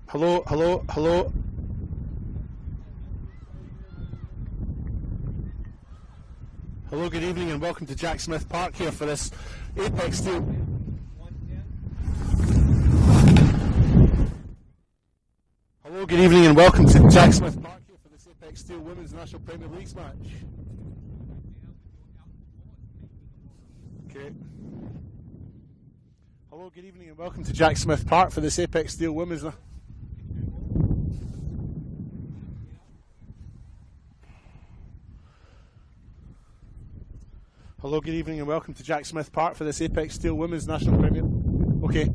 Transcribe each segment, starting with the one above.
Hello, hello, hello. Hello, good evening and welcome to Jack Smith Park here for this Apex Steel. Hello, good evening and welcome to Jack Smith Park here for this Apex Steel Women's National Premier League match. Okay. Hello, good evening and welcome to Jack Smith Park for this Apex Steel Women's. Hello, good evening and welcome to Jack Smith Park for this Apex Steel Women's National Premier. Okay.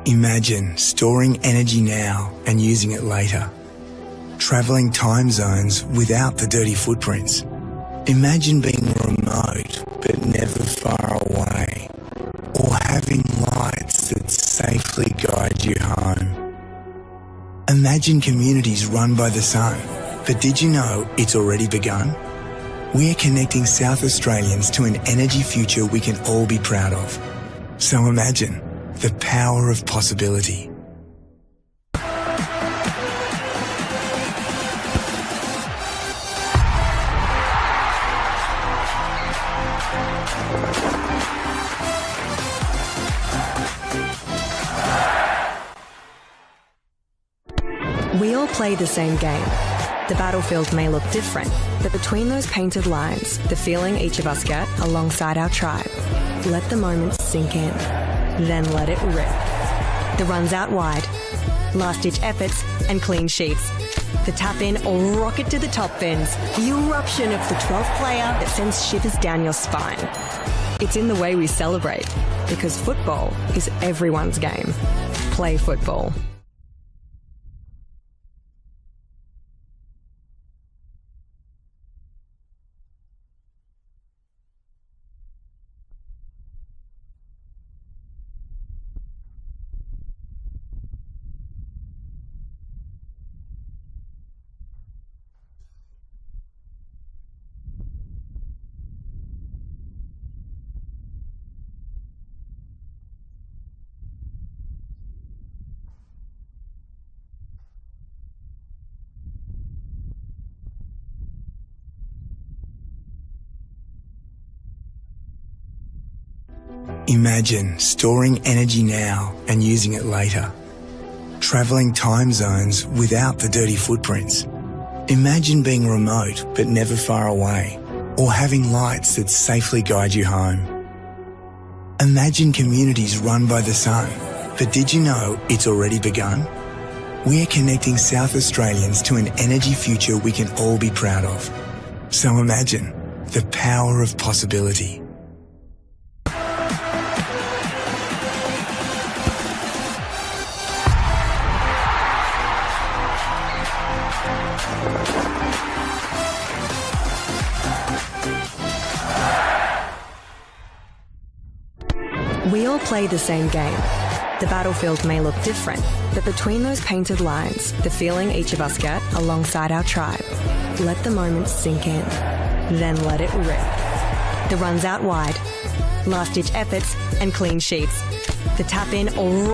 Imagine storing energy now and using it later. Travelling time zones without the dirty footprints. Imagine being remote but never far away. Or having lights that safely guide you home. Imagine communities run by the sun. But did you know it's already begun? We're connecting South Australians to an energy future we can all be proud of. So imagine the power of possibility. We all play the same game. The battlefield may look different, but between those painted lines, the feeling each of us get alongside our tribe. Let the moment sink in, then let it rip. The runs out wide, last-ditch efforts and clean sheets. The tap-in or rocket to the top bins. The eruption of the 12th player that sends shivers down your spine. It's in the way we celebrate, because football is everyone's game. Play football. Imagine storing energy now and using it later. Travelling time zones without the dirty footprints. Imagine being remote but never far away, or having lights that safely guide you home. Imagine communities run by the sun, but did you know it's already begun? We're connecting South Australians to an energy future we can all be proud of. So imagine the power of possibility. We all play the same game. The battlefield may look different, but between those painted lines, the feeling each of us get alongside our tribe. Let the moment sink in, then let it rip. The runs out wide, last-ditch efforts and clean sheets. The tap-in or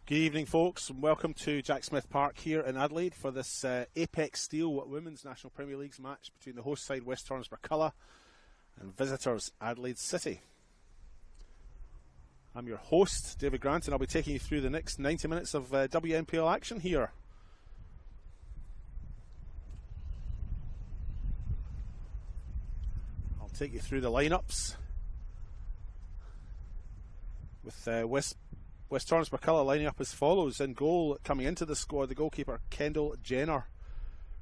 Good evening, folks, and welcome to Jack Smith Park here in Adelaide for this Apex Steel Women's National Premier League's match between the host side West Torrens Birkalla and visitors Adelaide City. I'm your host, David Grant, and I'll be taking you through the next 90 minutes of WNPL action here. I'll take you through the lineups with West Torrens Birkalla lining up as follows. In goal, coming into the squad, the goalkeeper Kendall Jenner,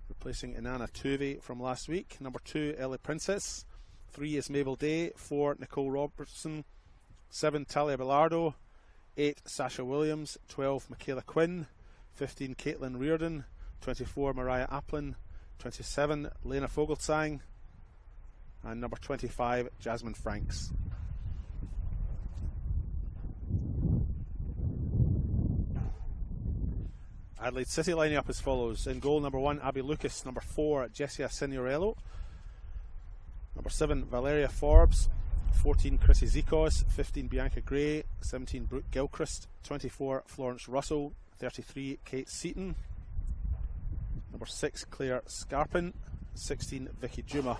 replacing Inanna Tuvey from last week. Number 2, Ellie Princess. 3 is Mabel Day. 4, Nicole Robertson. 7, Talia Bilardo. 8, Sasha Williams. 12, Michaela Quinn. 15, Caitlin Reardon. 24, Mariah Applin. 27, Lena Fogelsang. And number 25, Jasmine Franks. Adelaide City lining up as follows. In goal, number 1, Abby Lucas. Number 4, Jessia Signorello. Number 7, Valeria Forbes. 14, Chrissy Zikos. 15, Bianca Gray. 17, Brooke Gilchrist. 24, Florence Russell. 33, Kate Seaton. Number 6, Claire Scarpin. 16, Vicky Juma.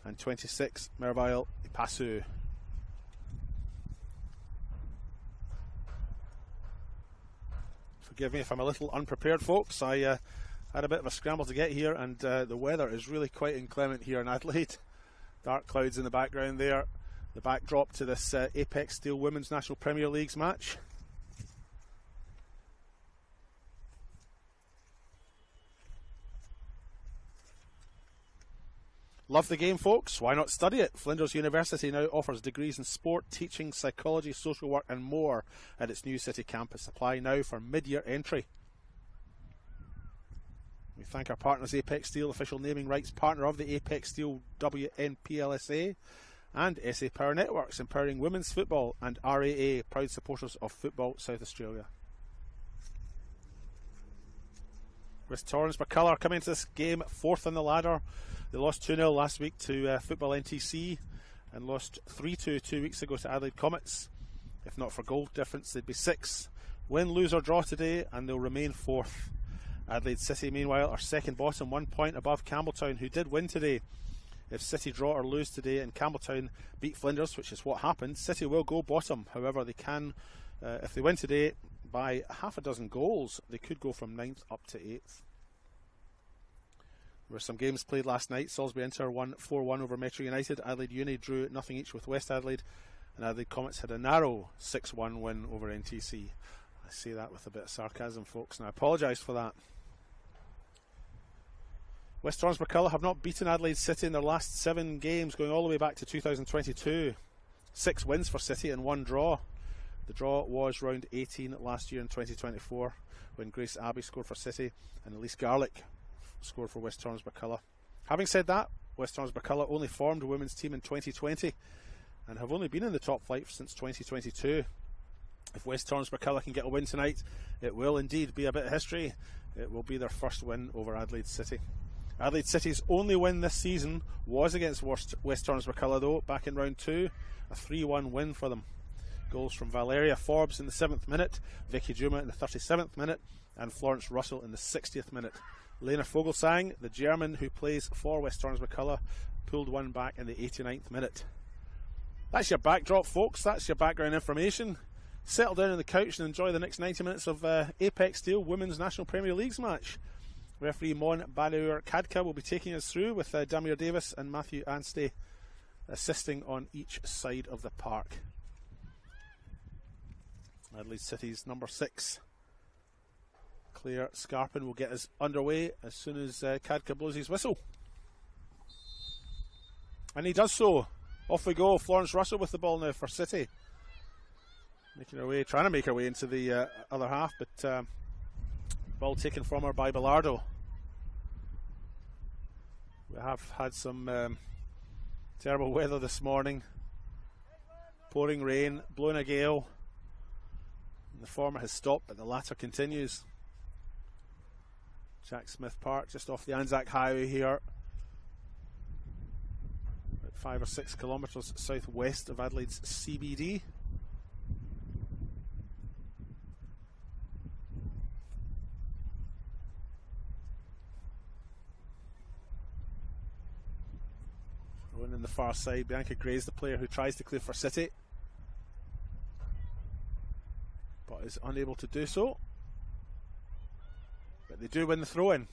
And 26, Merville Ipasu. Forgive me if I'm a little unprepared, folks. I had a bit of a scramble to get here, and the weather is really quite inclement here in Adelaide. Dark clouds in the background there. The backdrop to this Apex Steel Women's National Premier Leagues match. Love the game, folks? Why not study it? Flinders University now offers degrees in sport, teaching, psychology, social work and more at its new city campus. Apply now for mid-year entry. We thank our partners, Apex Steel, official naming rights partner of the Apex Steel NPLSA, and SA Power Networks, empowering women's football, and RAA, proud supporters of Football South Australia. West Torrens Birkalla coming into this game 4th on the ladder. They lost 2-0 last week to Football NTC and lost 3-2 2 weeks ago to Adelaide Comets. If not for goal difference, they'd be 6. Win, lose or draw today and they'll remain 4th. Adelaide City, meanwhile, are second bottom, 1 point above Campbelltown, who did win today. If City draw or lose today and Campbelltown beat Flinders, which is what happened, City will go bottom. However, they can, if they win today by half a dozen goals, they could go from 9th up to 8th. There were some games played last night. Salisbury Inter won 4-1 over Metro United. Adelaide Uni drew nothing each with West Adelaide, and Adelaide Comets had a narrow 6-1 win over NTC. I say that with a bit of sarcasm, folks, and I apologise for that. West Torrens Birkalla have not beaten Adelaide City in their last 7 games, going all the way back to 2022. 6 wins for City and 1 draw. The draw was round 18 last year in 2024, when Grace Abbey scored for City and Elise Garlick scored for West Torrens Birkalla. Having said that, West Torrens Birkalla only formed a women's team in 2020 and have only been in the top flight since 2022. If West Torrens Birkalla can get a win tonight, it will indeed be a bit of history. It will be their first win over Adelaide City. Adelaide City's only win this season was against West Torrens Birkalla, though, back in round 2, a 3-1 win for them. Goals from Valeria Forbes in the 7th minute, Vicky Juma in the 37th minute, and Florence Russell in the 60th minute. Lena Fogelsang, the German who plays for West Torrens Birkalla, pulled one back in the 89th minute. That's your backdrop, folks. That's your background information. Settle down on the couch and enjoy the next 90 minutes of Apex Steel Women's National Premier Leagues match. Referee Mon Balaur Kadka will be taking us through, with Damir Davis and Matthew Anstey assisting on each side of the park. Adelaide City's number 6, Claire Scarpin, will get us underway as soon as Kadka blows his whistle. And he does so. Off we go. Florence Russell with the ball now for City. Making her way, trying to make her way into the other half, but ball taken from her by Bilardo. We have had some terrible weather this morning. Pouring rain, blowing a gale. The former has stopped, but the latter continues. Jack Smith Park, just off the Anzac Highway here, about 5 or 6 kilometres southwest of Adelaide's CBD. Going in the far side, Bianca Gray's the player who tries to clear for City. but is unable to do so. But they do win the throw-in.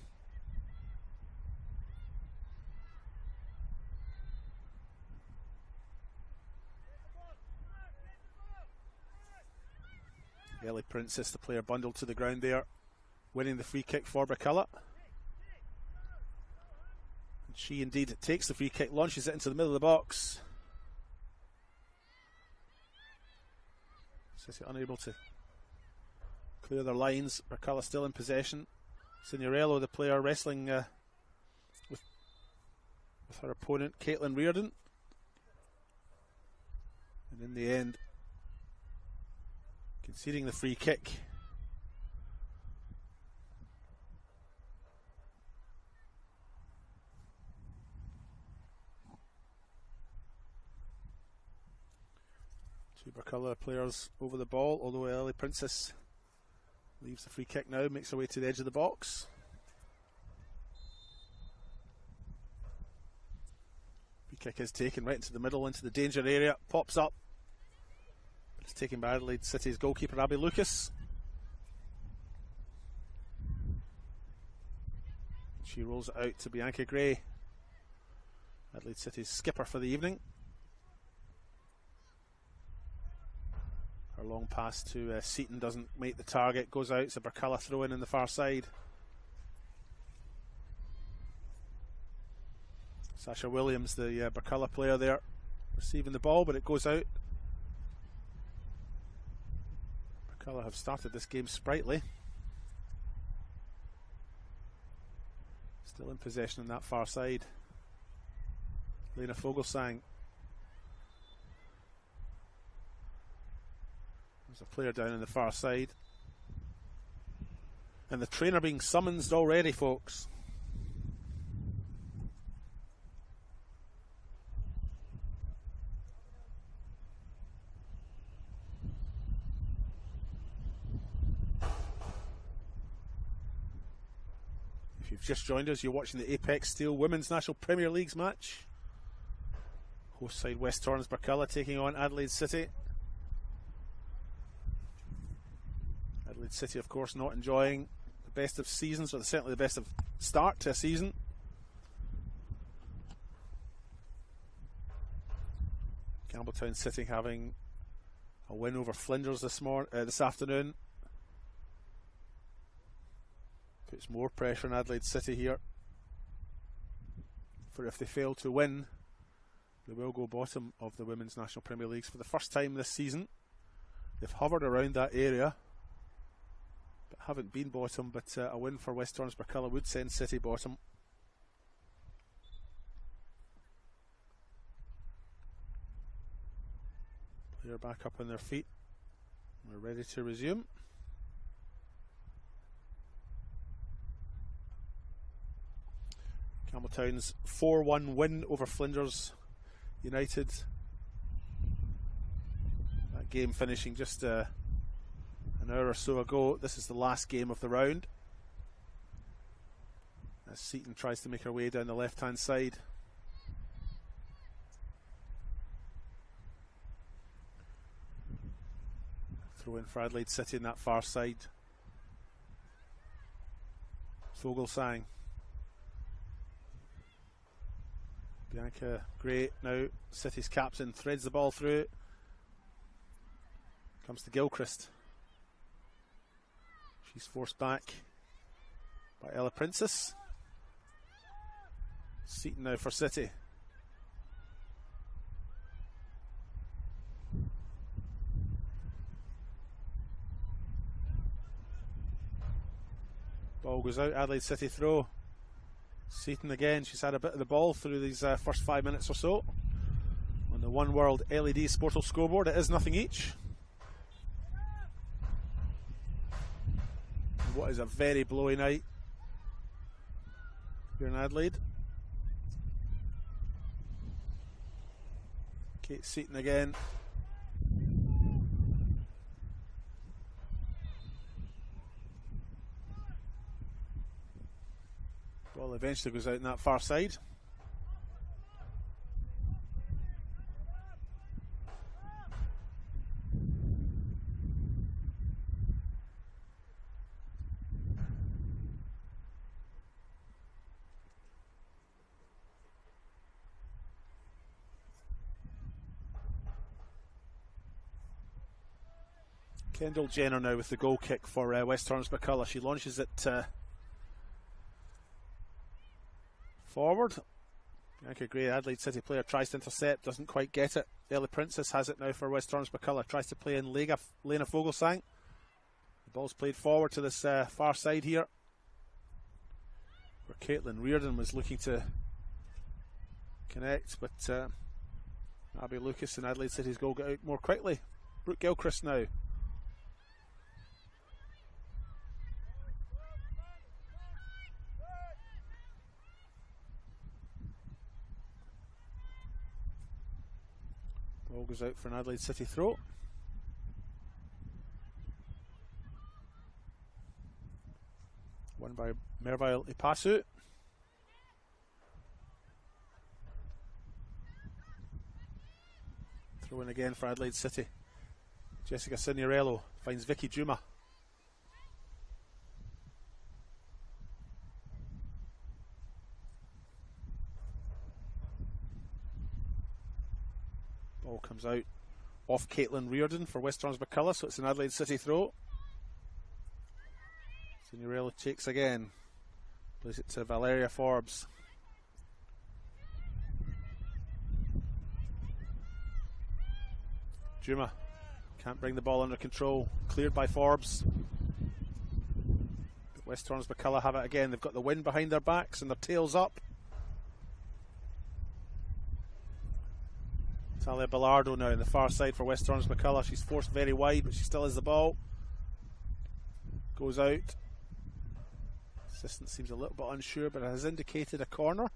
Ellie Princess, the player bundled to the ground there, winning the free kick for Birkalla. And she indeed takes the free kick, launches it into the middle of the box. City unable to clear their lines. Birkalla still in possession. Signorello, the player, wrestling with her opponent, Caitlin Reardon. And in the end, conceding the free kick. Two Birkalla players over the ball, although Ellie Princess leaves the free kick now, makes her way to the edge of the box. Free kick is taken right into the middle, into the danger area, pops up. It's taken by Adelaide City's goalkeeper, Abby Lucas. She rolls it out to Bianca Gray, Adelaide City's skipper for the evening. Her long pass to Seaton doesn't make the target, goes out. It's a Birkalla throw in the far side. Sasha Williams, the Birkalla player there, receiving the ball, but it goes out. Birkalla have started this game sprightly. Still in possession on that far side. Lena Fogelsang. There's a player down on the far side. And the trainer being summoned already, folks. If you've just joined us, you're watching the Apex Steel Women's National Premier Leagues match. Host side West Torrens Birkalla taking on Adelaide City. Adelaide City, of course, not enjoying the best of seasons, or certainly the best of start to a season. Campbelltown City having a win over Flinders this afternoon. Puts more pressure on Adelaide City here. For if they fail to win, they will go bottom of the Women's National Premier Leagues for the first time this season. They've hovered around that area, but haven't been bottom. But a win for West Torrens Birkalla would send City bottom. Player back up on their feet. We're ready to resume. Campbelltown's 4-1 win over Flinders United. That game finishing just an hour or so ago. This is the last game of the round, as Seaton tries to make her way down the left hand side. Throw in for Adelaide City in that far side. Fogelsang. Bianca Gray, now City's captain, threads the ball through. Comes to Gilchrist. She's forced back by Ella Princess. Seaton now for City. Ball goes out, Adelaide City throw. Seaton again, she's had a bit of the ball through these first 5 minutes or so. On the One World LED Sportal scoreboard, it is nothing each. And what is a very blowy night here in Adelaide. Kate Seaton again. Ball eventually goes out in that far side. Kendall Jenner now with the goal kick for West Torrens Birkalla. She launches it forward. Bianca Gray, Adelaide City player, tries to intercept, doesn't quite get it. Ellie Princess has it now for West Torrens Birkalla. Tries to play in Lena Fogelsang. The ball's played forward to this far side here, where Caitlin Reardon was looking to connect, but Abby Lucas and Adelaide City's goal got out more quickly. Brooke Gilchrist now. Ball goes out for an Adelaide City throw. Won by Merville Ipasu. Throw in again for Adelaide City. Jessica Signorello finds Vicky Juma. Ball comes out off Caitlin Reardon for West Torrens Birkalla, so it's an Adelaide City throw. Signorello takes again. Plays it to Valeria Forbes. Juma can't bring the ball under control. Cleared by Forbes. But West Torrens Birkalla have it again. They've got the wind behind their backs and their tails up. Talia Bellardo now on the far side for West Torrens Birkalla. She's forced very wide, but she still has the ball. Goes out. Assistant seems a little bit unsure, but has indicated a corner.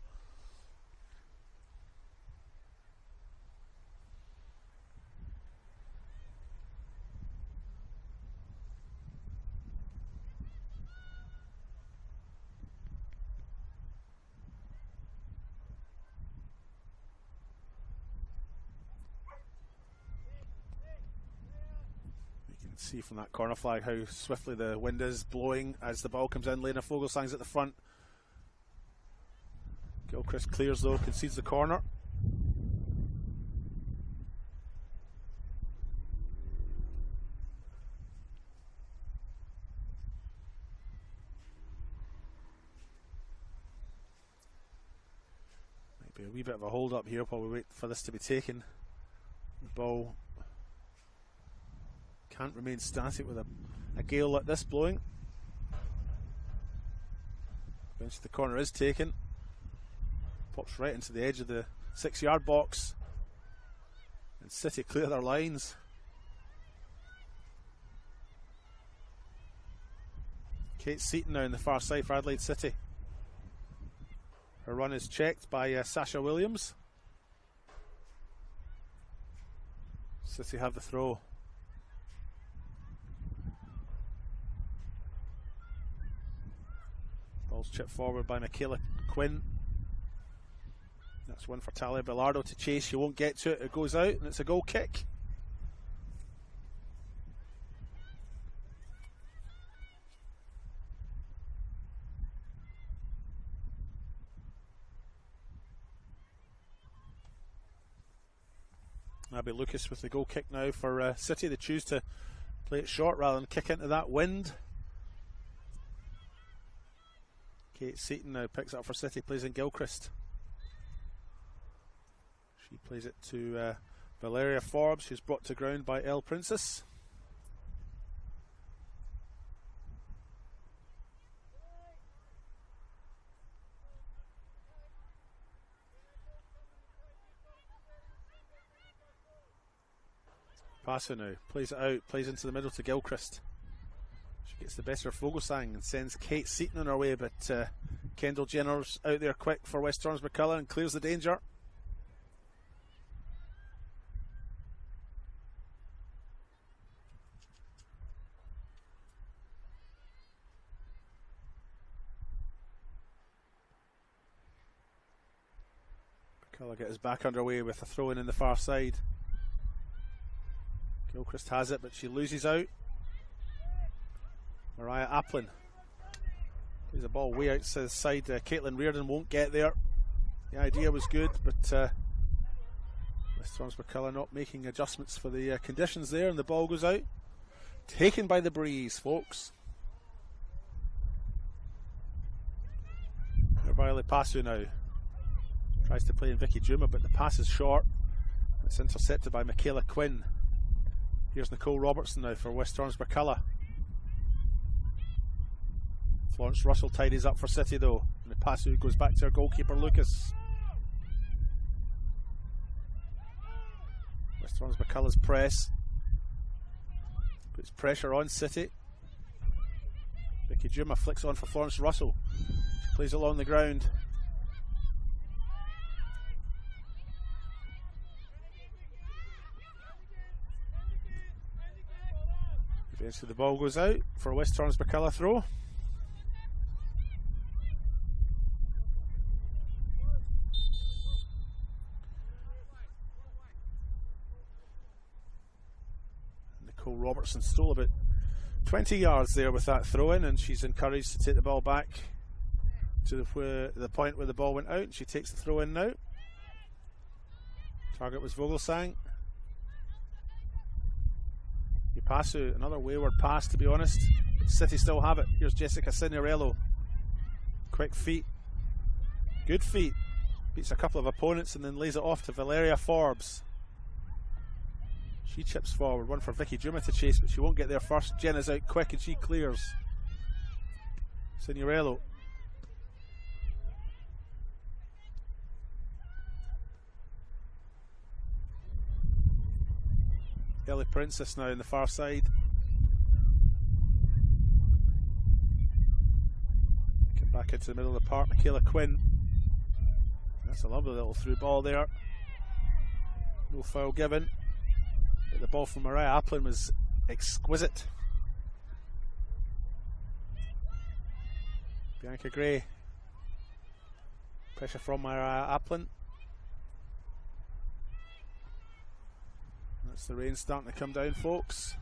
See from that corner flag how swiftly the wind is blowing as the ball comes in. Lena Fogelsang's at the front. Gilchrist clears though, concedes the corner. Might be a wee bit of a hold up here while we wait for this to be taken. The ball can't remain static with a gale like this blowing. Eventually the corner is taken. Pops right into the edge of the 6-yard box. And City clear their lines. Kate Seaton now in the far side for Adelaide City. Her run is checked by Sasha Williams. City have the throw. Ball's chipped forward by Michaela Quinn. That's one for Talia Bellardo to chase. She won't get to it. It goes out and it's a goal kick. Abby Lucas with the goal kick now for City. They choose to play it short rather than kick into that wind. Kate Seaton now picks it up for City, plays in Gilchrist. She plays it to Valeria Forbes, who's brought to ground by Elle Princess. Passer now plays it out, plays into the middle to Gilchrist. She gets the better of Fogelsang and sends Kate Seaton on her way, but Kendall Jenner's out there quick for West Torrens Birkalla and clears the danger. Birkalla get his back underway with a throw in the far side. Gilchrist has it, but she loses out. Mariah Applin plays a ball way outside. Caitlin Reardon won't get there. The idea was good, but West Torrens Birkalla not making adjustments for the conditions there, and the ball goes out. taken by the breeze, folks. By Lepasu now. Tries to play in Vicky Juma, but the pass is short. It's intercepted by Michaela Quinn. Here's Nicole Robertson now for West Torrens Birkalla. Florence Russell tidies up for City though. And the pass goes back to her goalkeeper Lucas. West Torrens Birkalla's press puts pressure on City. Vicky Juma flicks on for Florence Russell. She plays along the ground. Eventually the ball goes out for a West Torrens Birkalla throw. Nicole Robertson stole about 20 yards there with that throw in, and she's encouraged to take the ball back to the point where the ball went out. She takes the throw in now. Target was Vogelsang. Pasu, another wayward pass to be honest. City still have it. Here's Jessica Signorello. Quick feet. Good feet. Beats a couple of opponents and then lays it off to Valeria Forbes. She chips forward. One for Vicky Juma to chase, but she won't get there first. Jenna's out quick and she clears. Signorello. Ellie Princess now on the far side. Come back into the middle of the park. Michaela Quinn. That's a lovely little through ball there. No foul given. But the ball from Mariah Applin was exquisite. Bianca Gray. Pressure from Mariah Applin. That's the rain starting to come down, folks.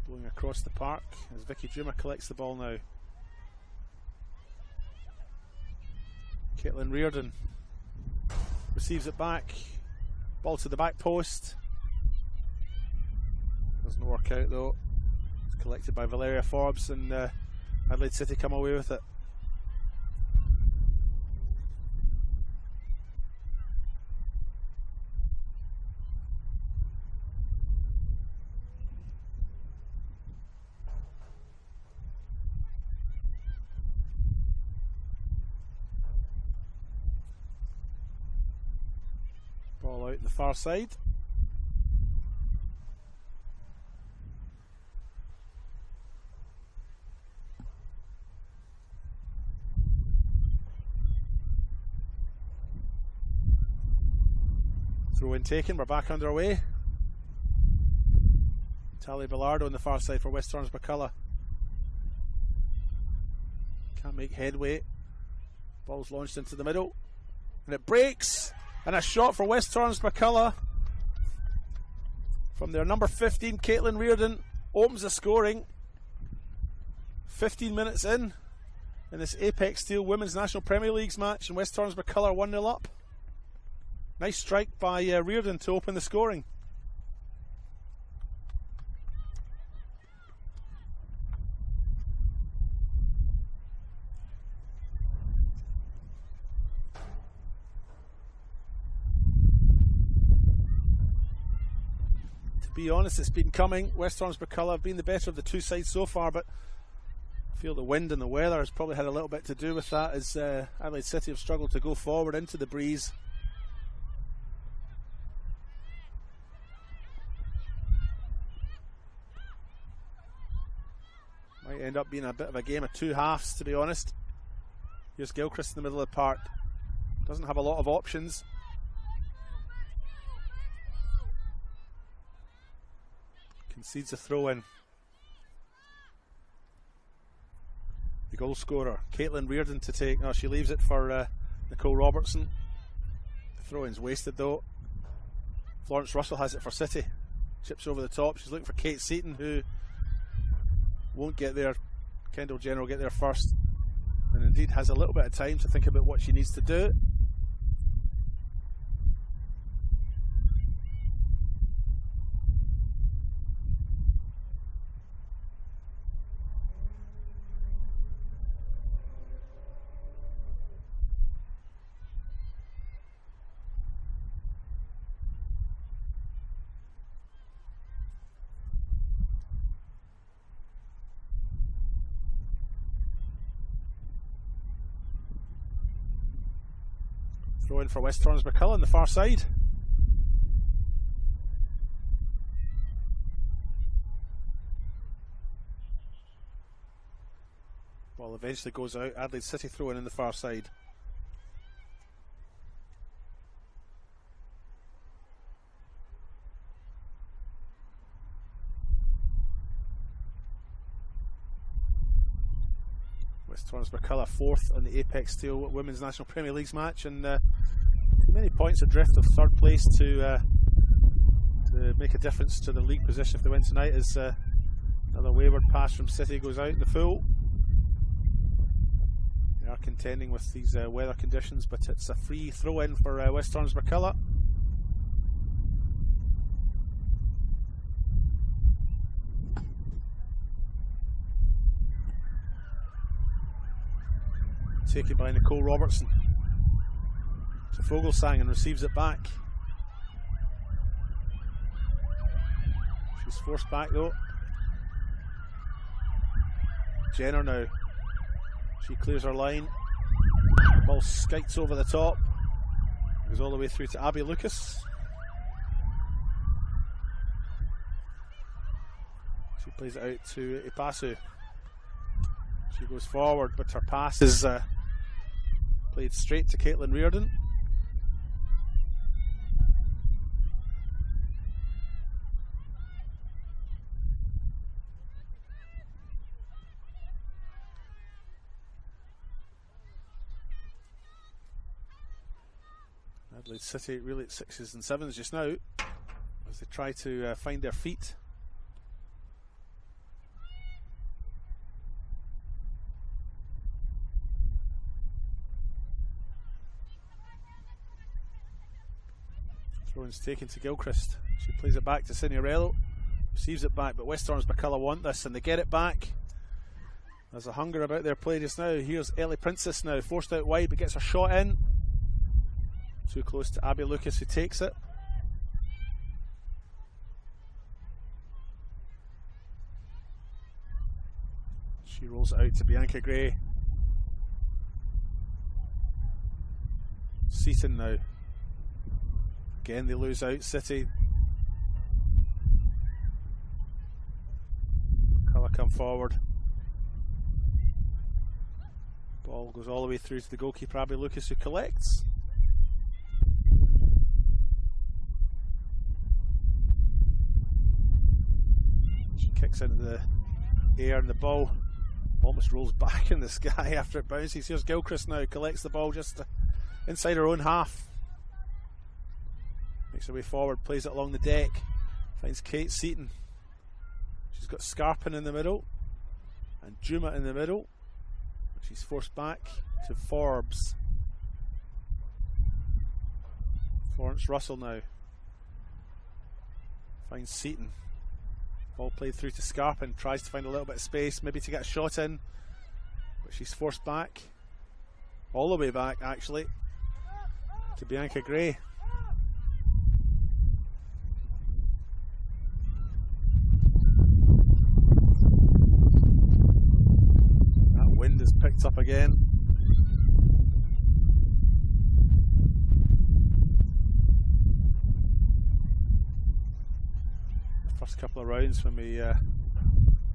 Blowing across the park as Vicky Juma collects the ball now. Caitlin Reardon receives it back. Ball to the back post. Doesn't work out though. It's collected by Valeria Forbes and Adelaide City come away with it. Ball out the far side. Throw in taken, we're back underway. Talia Bilardo on the far side for West Torrens Birkalla. Can't make headway. Ball's launched into the middle. And it breaks! And a shot for West Torrens Birkalla from their number 15, Caitlin Reardon, opens the scoring. 15 minutes in this Apex Steel Women's National Premier Leagues match, and West Torrens Birkalla 1-0 up. Nice strike by Reardon to open the scoring. To be honest, it's been coming. West Torrens Birkalla have been the better of the two sides so far, but I feel the wind and the weather has probably had a little bit to do with that, as Adelaide City have struggled to go forward into the breeze. Might end up being a bit of a game of two halves, to be honest. Here's Gilchrist in the middle of the park. Doesn't have a lot of options. Concedes a throw in. The goal scorer, Caitlin Reardon, to take. No, she leaves it for Nicole Robertson. The throw in's wasted though. Florence Russell has it for City. Chips over the top. She's looking for Kate Seaton, who won't get there. Kendall Jenner will get there first, and indeed has a little bit of time to think about what she needs to do. Throw in for West Torrens Birkalla on the far side. Ball eventually goes out. Adelaide City throw in the far side. West Torrens Birkalla fourth on the Apex Steel Women's National Premier Leagues match, and many points adrift of third place to make a difference to the league position if they win tonight, as another wayward pass from City goes out in the full. They are contending with these weather conditions, but it's a free throw in for West Torrens Birkalla. Taken by Nicole Robertson. So Fogelsang and receives it back. She's forced back though. Jenner now. She clears her line. Ball skites over the top. Goes all the way through to Abby Lucas. She plays it out to Ipasu. She goes forward, but her pass is played straight to Caitlin Reardon. Adelaide City really at 6s and 7s just now as they try to find their feet. Throw-in's taken to Gilchrist. She plays it back to Signorello. Receives it back, but West Torrens Birkalla want this and they get it back. There's a hunger about their play just now. Here's Ellie Princess now, forced out wide but gets her shot in. Too close to Abby Lucas, who takes it. She rolls it out to Bianca Gray. Seaton now. Again they lose out, City. Colour come forward. Ball goes all the way through to the goalkeeper Abby Lucas, who collects. She kicks into the air and the ball almost rolls back in the sky after it bounces. Here's Gilchrist now, collects the ball just inside her own half. Makes her way forward, plays it along the deck, finds Kate Seaton. She's got Scarpin in the middle and Juma in the middle. She's forced back to Forbes. Florence Russell now finds Seaton. Ball played through to Scarpin, tries to find a little bit of space, maybe to get a shot in, but she's forced back, all the way back actually, to Bianca Gray. That wind is picked up again. First couple of rounds when we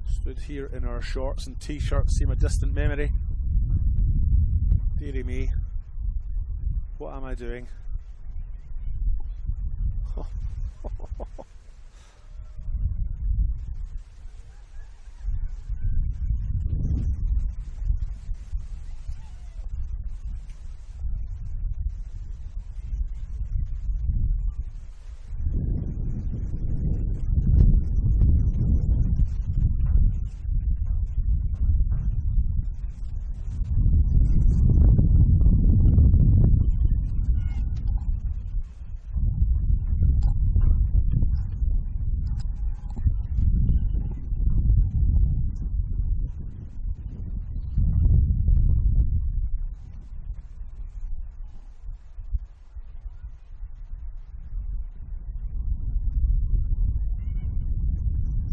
stood here in our shorts and t-shirts seem a distant memory. Dearie me, what am I doing?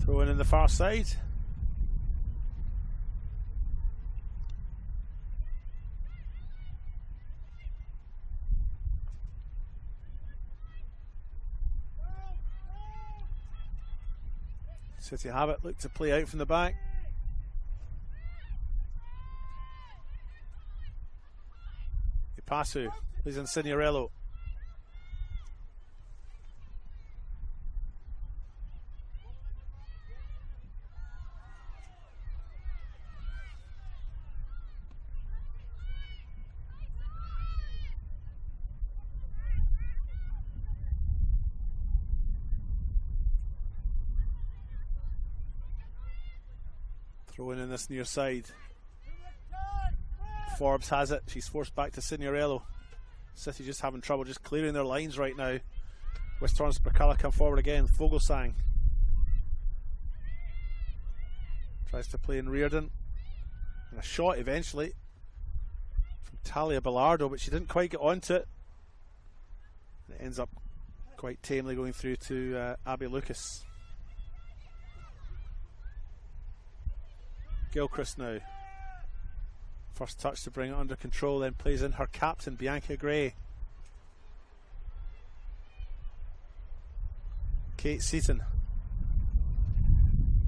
Throw in the far side. City have it, look to play out from the back. Ipasu plays in Signorello. Throwing in this near side. Forbes has it. She's forced back to Signorello. City just having trouble just clearing their lines right now. West Torrance Birkalla come forward again. Fogelsang tries to play in Reardon. And a shot eventually from Talia Bellardo, but she didn't quite get onto it. It ends up quite tamely going through to Abby Lucas. Gilchrist now. First touch to bring it under control, then plays in her captain, Bianca Gray. Kate Seaton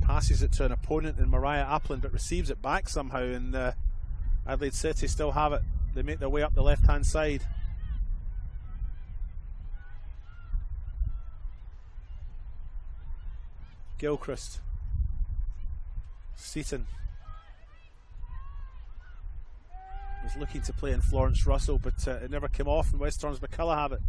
passes it to an opponent in Mariah Applin, but receives it back somehow, and Adelaide City still have it. They make their way up the left hand side. Gilchrist. Seaton was looking to play in Florence Russell, but it never came off, and West Torrance Birkalla have it.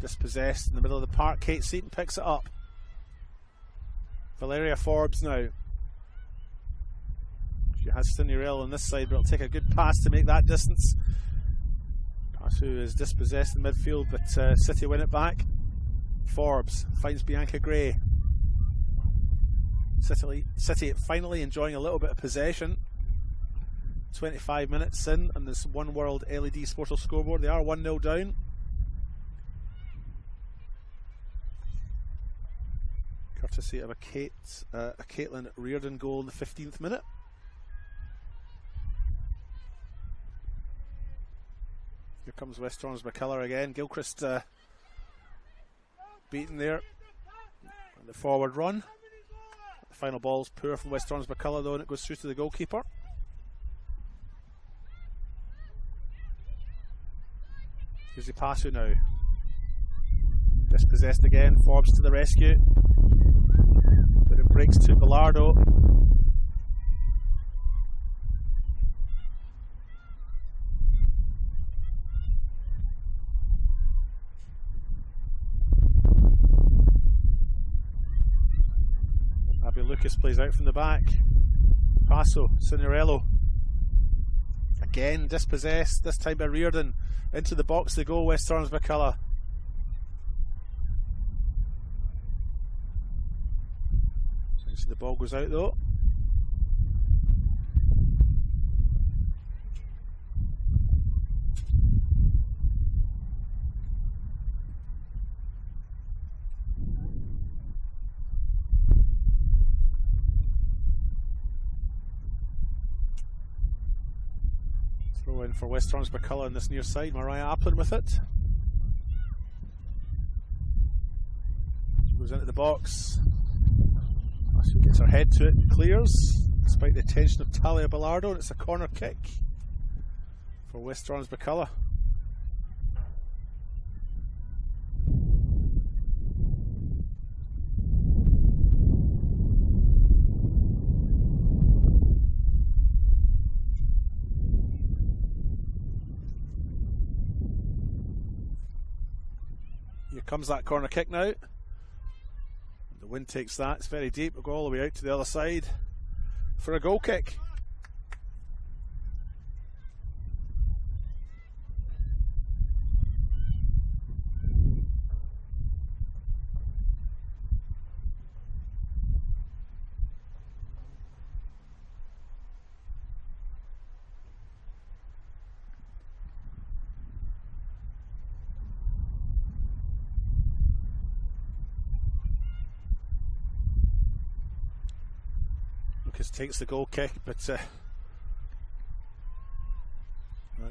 Dispossessed in the middle of the park. Kate Seaton picks it up. Valeria Forbes now. She has Signorello on this side, but it'll take a good pass to make that distance. Pasu is dispossessed in midfield, but City win it back. Forbes finds Bianca Gray. City finally enjoying a little bit of possession. 25 minutes in on this One World LED Sportal scoreboard. They are 1-0 down. Courtesy of a Caitlin Reardon goal in the 15th minute. Here comes West Torrance Birkalla again. Gilchrist beaten there. And the forward run. The final ball's poor from West Torrance Birkalla though, and it goes through to the goalkeeper. Here's Ipasu now. Dispossessed again. Forbes to the rescue. But it breaks to Bellardo. Abby Lucas plays out from the back. Paso, Signorello. Again dispossessed, this time by Reardon. Into the box they go, West Torrance Birkalla. The ball goes out though. Throw in for West Torrance Birkalla on this near side. Mariah Applin with it. She goes into the box. She gets her head to it and clears, despite the attention of Talia Bellardo, and it's a corner kick for West Torrance Birkalla. Here comes that corner kick now. The wind takes that, it's very deep, we'll go all the way out to the other side for a goal kick. Lucas takes the goal kick, but it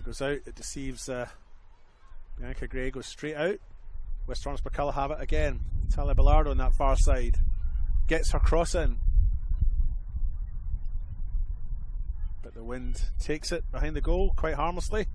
goes out. It deceives Bianca Gray, goes straight out. West Torrens Birkalla have it again. Talia Bilardo on that far side gets her cross in, but the wind takes it behind the goal quite harmlessly.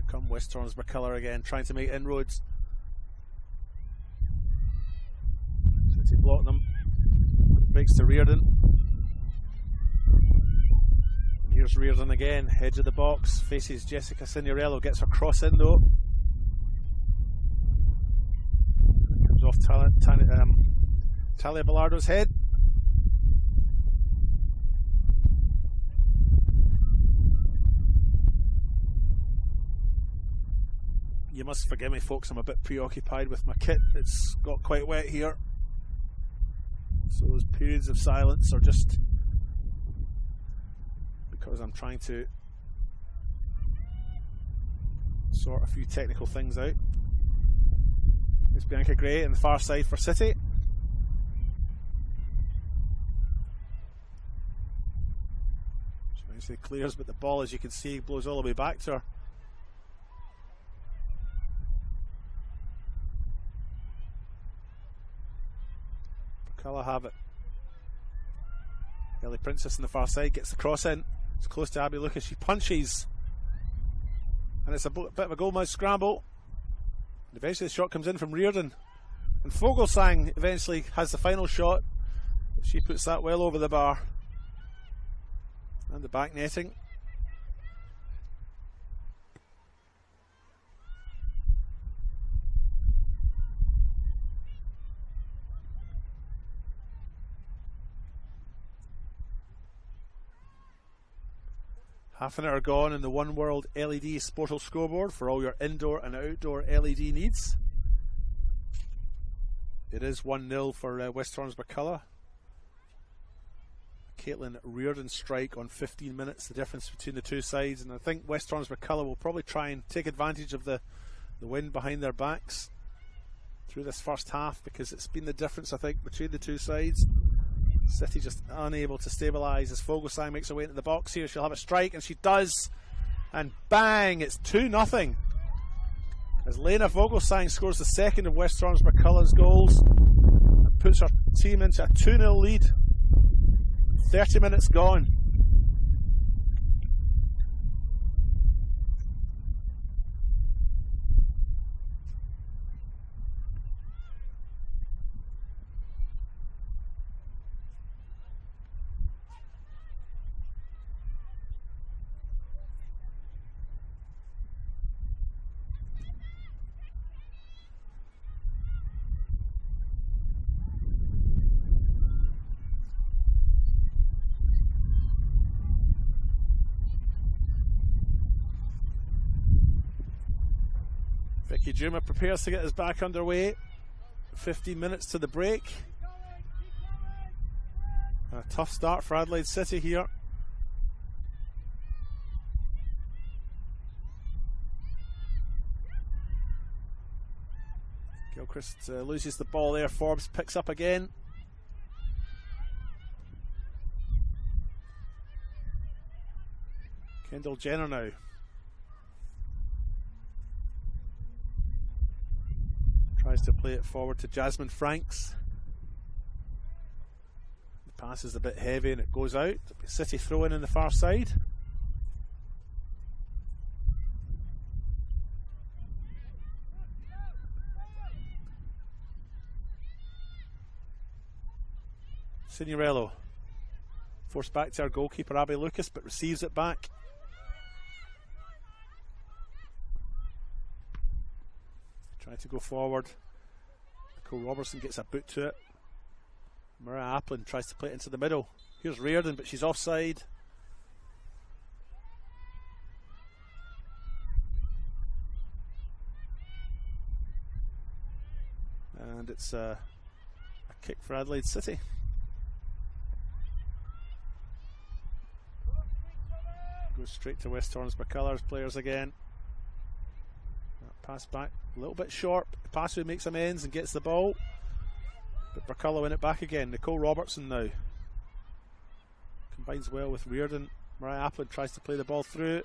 Come West Torrens Birkalla again, trying to make inroads. City block them. Breaks to Reardon. And here's Reardon again, edge of the box, faces Jessica Signorello, gets her cross in though. Comes off Talia Bilardo's head. You must forgive me, folks, I'm a bit preoccupied with my kit. It's got quite wet here, so those periods of silence are just because I'm trying to sort a few technical things out. It's Bianca Gray on the far side for City. She eventually clears, but the ball, as you can see, blows all the way back to her. Have it. Ellie Princess on the far side gets the cross in. It's close to Abby Lucas. She punches, and it's a bit of a goalmouth scramble. And eventually, the shot comes in from Reardon, and Fogelsang eventually has the final shot. She puts that well over the bar and the back netting. Half an hour gone in the One World LED Sportal scoreboard for all your indoor and outdoor LED needs. It is 1-0 for West Torrens Birkalla. Caitlin Reardon strike on 15 minutes, the difference between the two sides, and I think West Torrens Birkalla will probably try and take advantage of the wind behind their backs through this first half, because it's been the difference, I think, between the two sides. City just unable to stabilise as Fogelsang makes her way into the box here. She'll have a strike, and she does, and bang, it's 2-0 as Lena Fogelsang scores the second of West Torrens Birkalla's goals and puts her team into a 2-0 lead. 30 minutes gone. Vicky Juma prepares to get us back underway. 15 minutes to the break. A tough start for Adelaide City here. Gilchrist loses the ball there. Forbes picks up again. Kendall Jenner now. Tries to play it forward to Jasmine Franks. The pass is a bit heavy and it goes out. City throw in the far side. Signorello forced back to our goalkeeper Abby Lucas, but receives it back. Try to go forward. Nicole Robertson gets a boot to it. Mariah Applin tries to play it into the middle. Here's Reardon, but she's offside. And it's a kick for Adelaide City. Goes straight to West Torrens Birkalla's players again. That pass back a little bit short. Pasu makes amends and gets the ball. But Birkalla win it back again. Nicole Robertson now. Combines well with Reardon. Mariah Applin tries to play the ball through.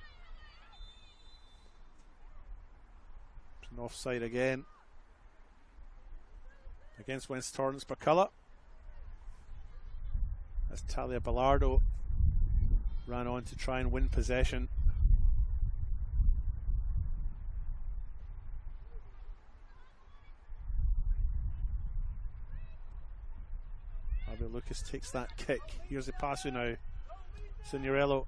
It's an offside again. Against West Torrens Birkalla. As Talia Bellardo ran on to try and win possession. Abby Lucas takes that kick. Here's the pass now. Signorello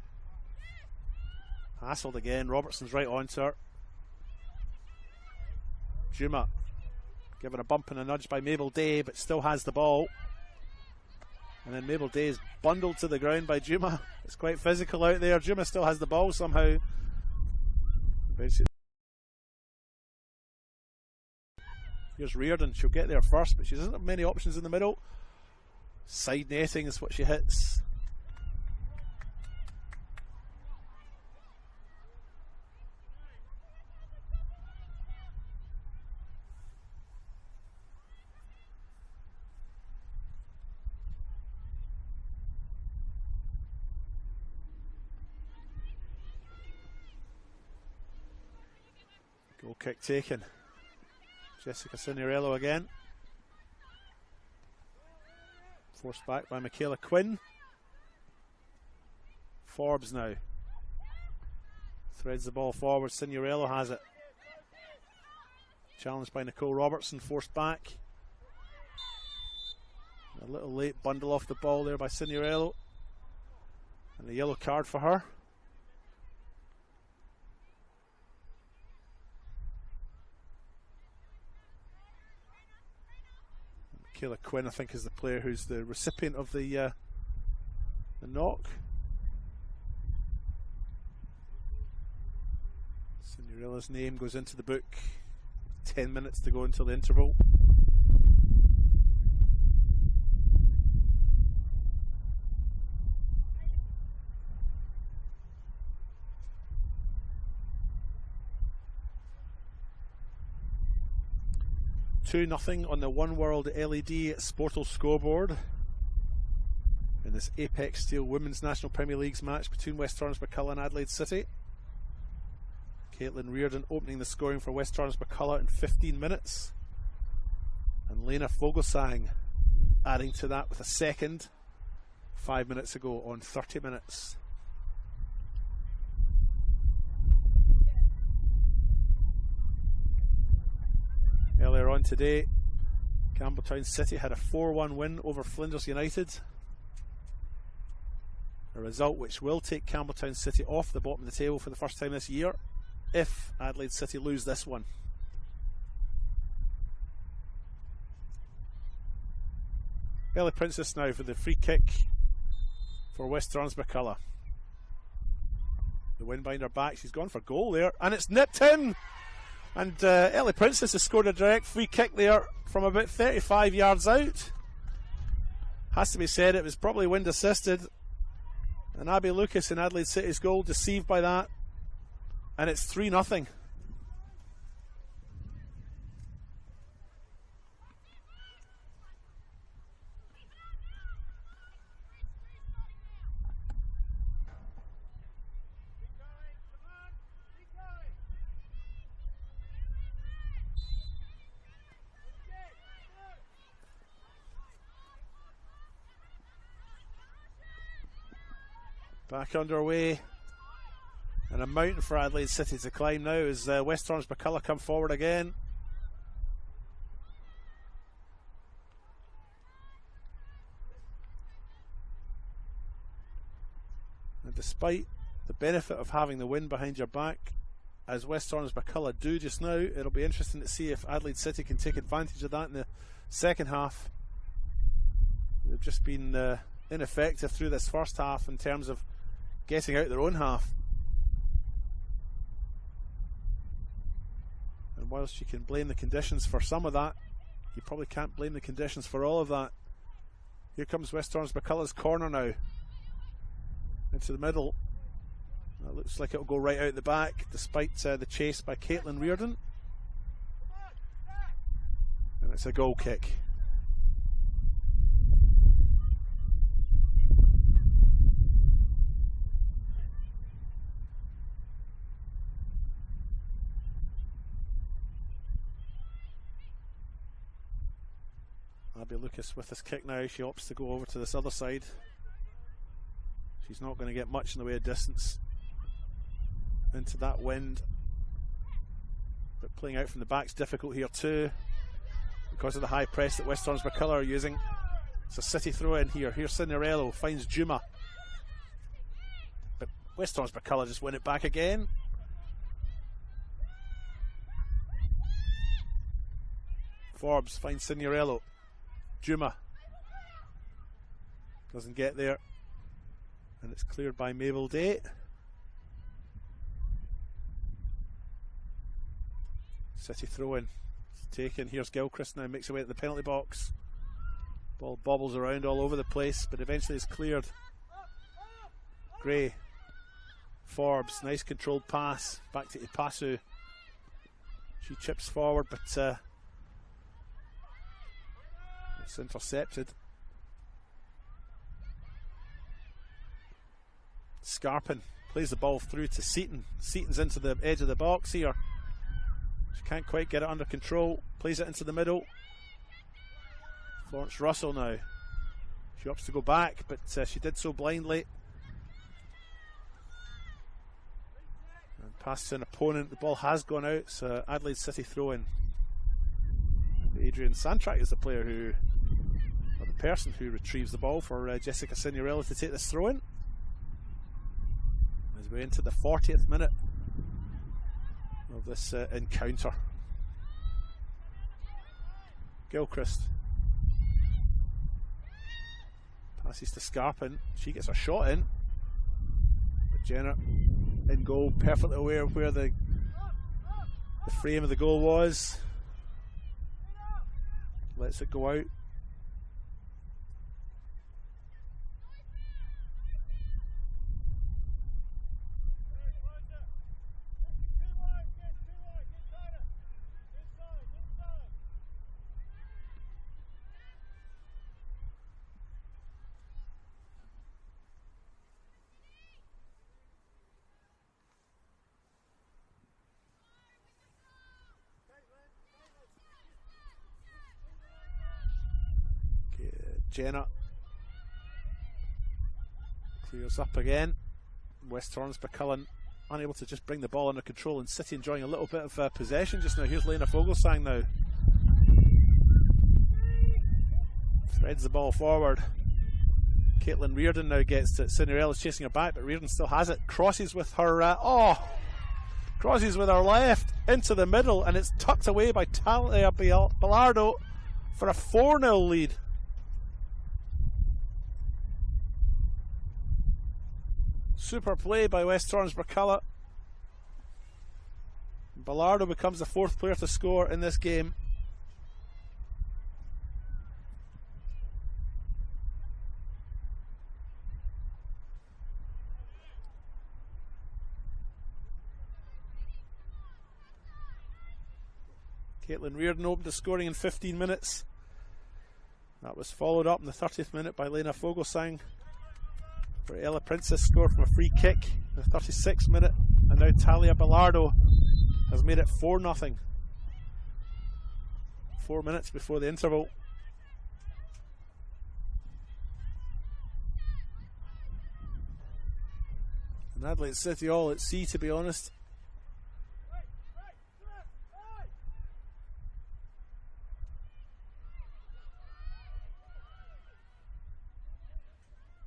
hassled again. Robertson's right onto her. Juma given a bump and a nudge by Mabel Day, but still has the ball. And then Mabel Day is bundled to the ground by Juma. It's quite physical out there. Juma still has the ball somehow. Here's Reardon. She'll get there first, but she doesn't have many options in the middle. Side netting is what she hits. Goal kick taken. Jessica Signorello again. Forced back by Michaela Quinn. Forbes now. Threads the ball forward. Signorello has it. Challenged by Nicole Robertson. Forced back. A little late bundle off the ball there by Signorello. And a yellow card for her. Michaela Quinn, I think, is the player who's the recipient of the knock. Signorella's name goes into the book. 10 minutes to go until the interval. Nothing on the One World LED Sportal scoreboard in this Apex Steel Women's National Premier Leagues match between West Torrens Birkalla and Adelaide City. Caitlin Reardon opening the scoring for West Torrens Birkalla in 15 minutes. And Lena Fogelsang adding to that with a second 5 minutes ago on 30 minutes. Earlier on today, Campbelltown City had a 4-1 win over Flinders United. A result which will take Campbelltown City off the bottom of the table for the first time this year if Adelaide City lose this one. Ellie Princess now for the free kick for West Torrens Birkalla. The wind behind her back, she's gone for goal there, and it's nipped in! And Ellie Princess has scored a direct free kick there from about 35 yards out. Has to be said, it was probably wind assisted. And Abby Lucas in Adelaide City's goal, deceived by that. And it's 3-0. Back underway, and a mountain for Adelaide City to climb now as West Torrens Birkalla come forward again. And despite the benefit of having the wind behind your back, as West Torrens Birkalla do just now, it'll be interesting to see if Adelaide City can take advantage of that in the second half. They've just been ineffective through this first half in terms of getting out their own half. And whilst you can blame the conditions for some of that, you probably can't blame the conditions for all of that. Here comes West Torrens Birkalla's corner now. Into the middle. That looks like it'll go right out the back, despite the chase by Caitlin Reardon. And it's a goal kick. Abby Lucas with this kick now. She opts to go over to this other side. She's not going to get much in the way of distance into that wind, but playing out from the back's difficult here too because of the high press that West Torrens Birkalla are using. It's a City throw in here. Here's Cinderello, finds Juma, but West Torrens Birkalla just win it back again. Forbes finds Cinderello. Juma doesn't get there, and it's cleared by Mabel Day. City throw in. It's taken. Here's Gilchrist now, makes her way to the penalty box. Ball bobbles around all over the place, but eventually it's cleared. Gray. Forbes, nice controlled pass. Back to Ipasu. She chips forward, but it's intercepted. Scarpin plays the ball through to Seaton. Seaton's into the edge of the box here. She can't quite get it under control. Plays it into the middle. Florence Russell now. She opts to go back, but she did so blindly. And pass to an opponent. The ball has gone out. It's Adelaide City throw-in. Adrian Santrak is the player who, or the person who retrieves the ball for Jessica Signorello to take this throw-in. As we're into the 40th minute of this encounter. Gilchrist passes to Scarpin. She gets her shot in, but Jenner in goal, perfectly aware of where the frame of the goal was. Lets it go out. Jenna clears up again. West Torrens Birkalla unable to just bring the ball under control, and City enjoying a little bit of possession just now. Here's Lena Fogelsang now. Threads the ball forward. Caitlin Reardon now gets it. Cinderella's chasing her back, but Reardon still has it. Crosses with her crosses with her left into the middle, and it's tucked away by Talia Bellardo for a 4-0 lead. Super play by West Torrens Birkalla. Bellardo becomes the 4th player to score in this game. Caitlin Reardon opened the scoring in 15 minutes. That was followed up in the 30th minute by Lena Fogelsang, where Ella Princess scored from a free kick in the 36th minute, and now Talia Bellardo has made it 4-0. 4 minutes before the interval. And Adelaide City all at sea, to be honest.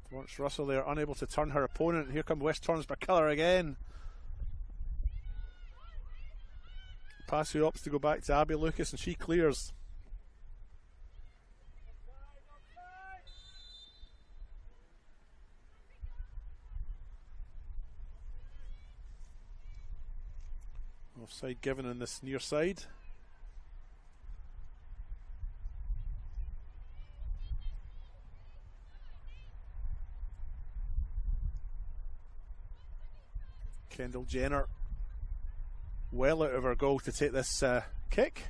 Florence Russell there, unable to turn her opponent. Here come West Torrens Birkalla again. Pass who opts to go back to Abby Lucas, and she clears. Offside given on this near side. Kendall Jenner well out of her goal to take this kick.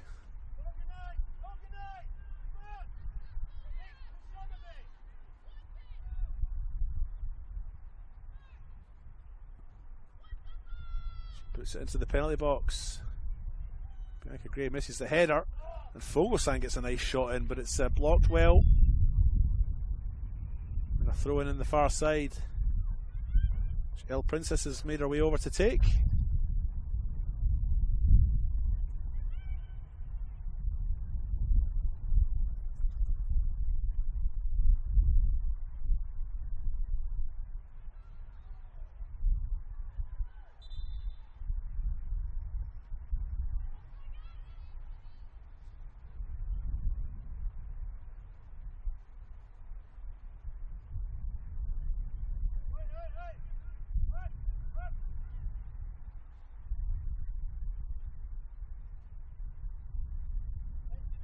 She puts it into the penalty box. Bianca Gray misses the header, and Fogelsang gets a nice shot in, but it's blocked well. And a throw in the far side. El Princess has made her way over to take.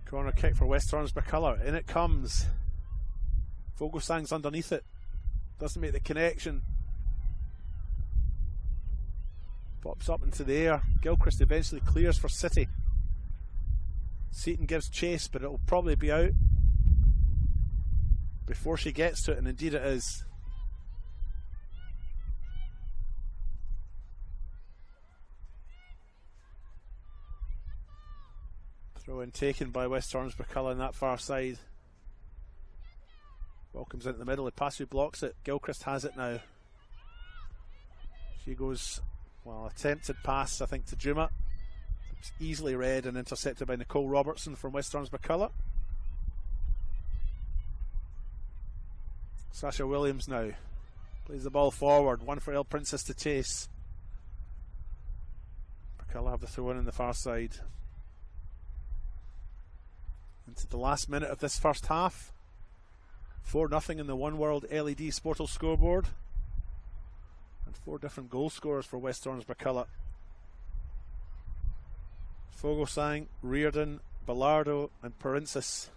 Corner kick for West Torrens Birkalla. In it comes. Fogelsang's underneath it. Doesn't make the connection. Pops up into the air. Gilchrist eventually clears for City. Seaton gives chase, but it'll probably be out before she gets to it, and indeed it is. Throw in taken by West Torrens Birkalla on that far side. Ball comes into the middle, Ipasu blocks it. Gilchrist has it now. She goes, well, attempted pass I think to Juma. It's easily read and intercepted by Nicole Robertson from West Torrens Birkalla. Sasha Williams now plays the ball forward, one for El Princess to chase. Birkalla have the throw in the far side. Into the last minute of this first half. 4-0 in the One World LED Sportal scoreboard. And 4 different goal scorers for West Torrens Birkalla. Fogelsang, Reardon, Bellardo and Parensis.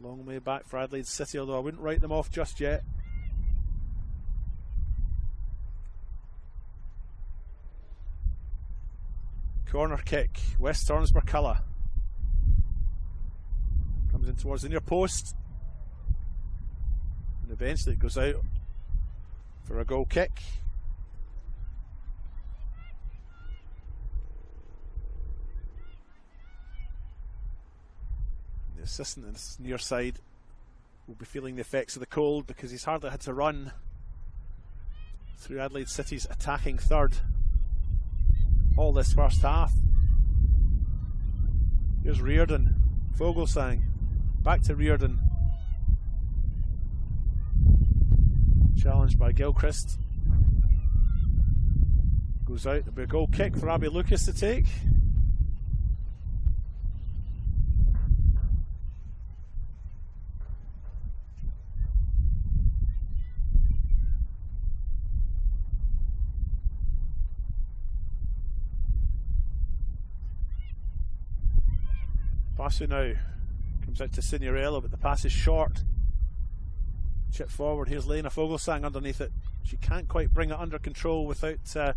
Long way back for Adelaide City, although I wouldn't write them off just yet. Corner kick, West Torrens Birkalla. Comes in towards the near post. And eventually it goes out for a goal kick. The assistant on this near side will be feeling the effects of the cold because he's hardly had to run through Adelaide City's attacking third all this first half. Here's Reardon, Fogelsang, back to Reardon. Challenged by Gilchrist. Goes out, there'll be a goal kick for Abby Lucas to take. Basu now comes out to Signorello, but the pass is short. Chip forward, here's Lena Fogelsang underneath it. She can't quite bring it under control without the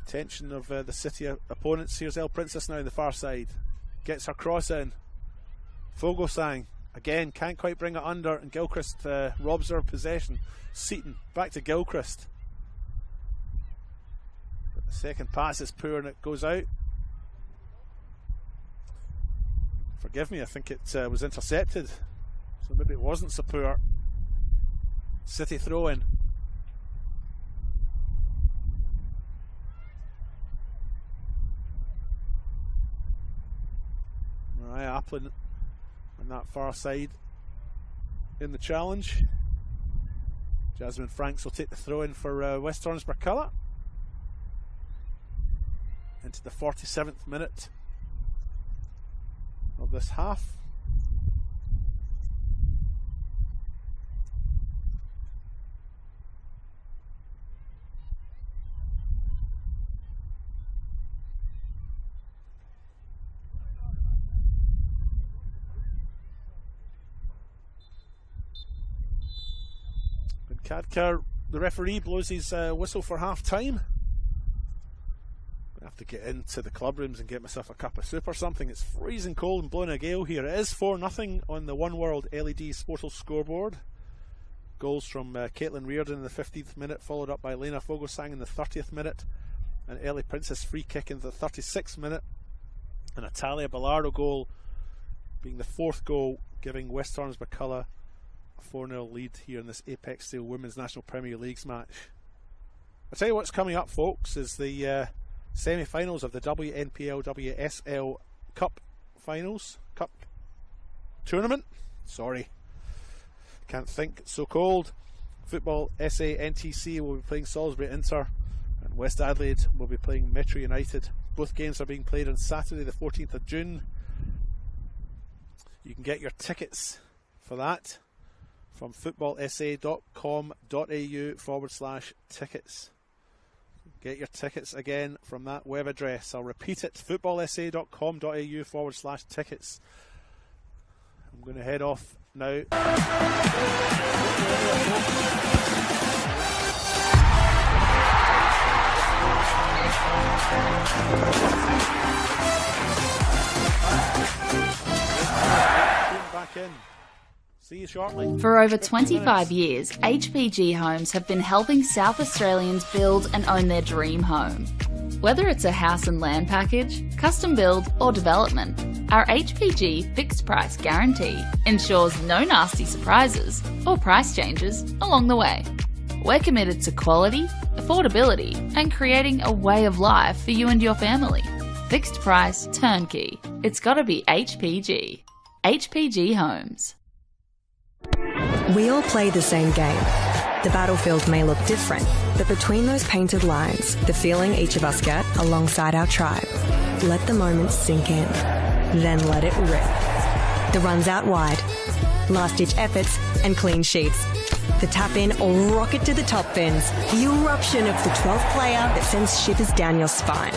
tension of the City opponents. Here's El Princess now on the far side. Gets her cross in. Fogelsang again can't quite bring it under, and Gilchrist robs her of possession. Seaton back to Gilchrist. But the second pass is poor and it goes out. Forgive me, I think it was intercepted, so maybe it wasn't so poor. City throw in. Mariah Applin on that far side in the challenge. Jasmine Franks will take the throw in for West Torrens Birkalla. Into the 47th minute of this half. Cadker, the referee, blows his whistle for half time. I have to get into the club rooms and get myself a cup of soup or something. It's freezing cold and blowing a gale here. It is 4-0 on the One World LED Sportal scoreboard. Goals from Caitlin Reardon in the 15th minute, followed up by Lena Fogelsang in the 30th minute, and Ellie Princess free kick in the 36th minute, and a Talia Bilardo goal being the 4th goal, giving West Torrens Birkalla a 4-0 lead here in this Apex Steel Women's National Premier Leagues match. I'll tell you what's coming up, folks, is the semi-finals of the NPLSA Cup Cup Tournament. Sorry, can't think, so cold. Football SA NTC will be playing Salisbury Inter, and West Adelaide will be playing Metro United. Both games are being played on Saturday the 14th of June. You can get your tickets for that from footballsa.com.au/tickets. Get your tickets again from that web address. I'll repeat it, footballsa.com.au/tickets. I'm going to head off now. Back in. See you shortly. For over 25 years, HPG Homes have been helping South Australians build and own their dream home. Whether it's a house and land package, custom build or development, our HPG fixed price guarantee ensures no nasty surprises or price changes along the way. We're committed to quality, affordability and creating a way of life for you and your family. Fixed price, turnkey. It's gotta be HPG. HPG Homes. We all play the same game. The battlefield may look different, but between those painted lines, the feeling each of us get alongside our tribe. Let the moment sink in, then let it rip. The runs out wide, last-ditch efforts and clean sheets. The tap-in or rocket to the top bins. The eruption of the 12th player that sends shivers down your spine.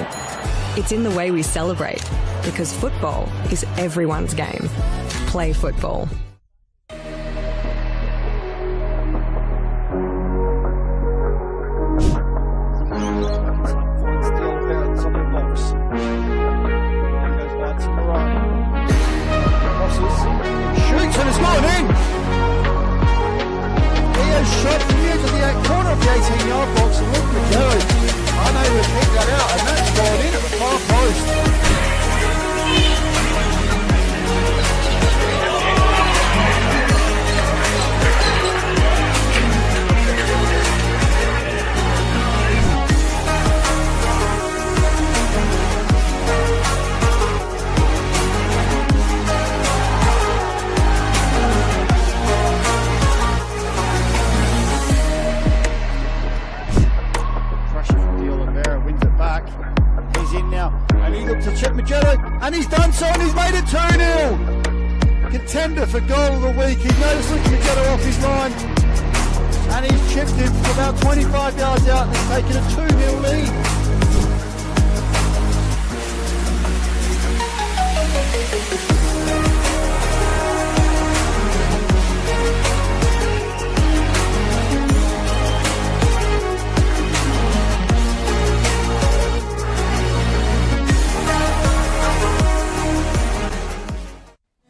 It's in the way we celebrate, because football is everyone's game. Play football. And he's done so, and he's made it 2-0. Contender for goal of the week. He knows looking to get her off his line. And he's chipped him from about 25 yards out and has taken a 2-0 lead.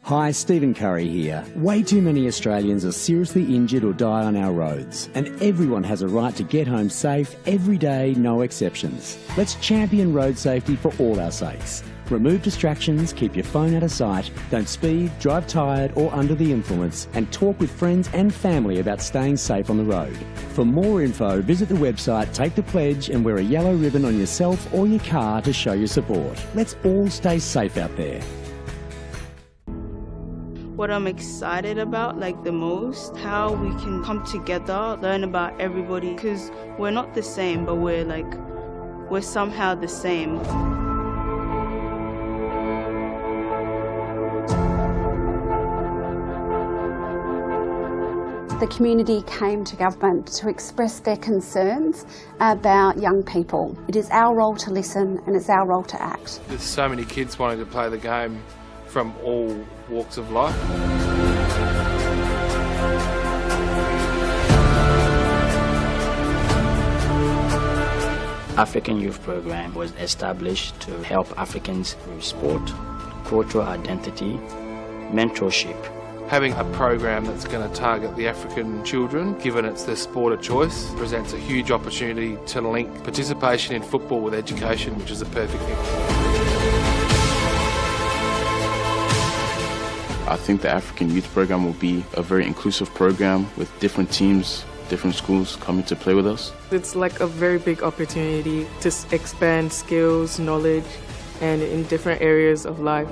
Hi, Stephen Curry here. Way too many Australians are seriously injured or die on our roads, and everyone has a right to get home safe every day, no exceptions. Let's champion road safety for all our sakes. Remove distractions, keep your phone out of sight, don't speed, drive tired or under the influence, and talk with friends and family about staying safe on the road. For more info, visit the website, take the pledge and wear a yellow ribbon on yourself or your car to show your support. Let's all stay safe out there. What I'm excited about, the most, how we can come together, learn about everybody, because we're not the same, but we're somehow the same. The community came to government to express their concerns about young people. It is our role to listen and it's our role to act. There's so many kids wanting to play the game from all walks of life. African Youth Program was established to help Africans with sport, cultural identity, mentorship. Having a program that's going to target the African children, given it's their sport of choice, presents a huge opportunity to link participation in football with education, which is a perfect thing. I think the African Youth Program will be a very inclusive program with different teams, different schools coming to play with us. It's like a very big opportunity to expand skills, knowledge, and in different areas of life.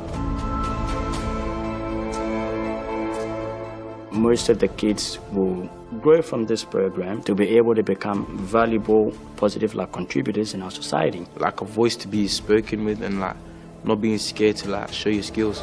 Most of the kids will grow from this program to be able to become valuable, positive contributors in our society. Like a voice to be spoken with and not being scared to show your skills.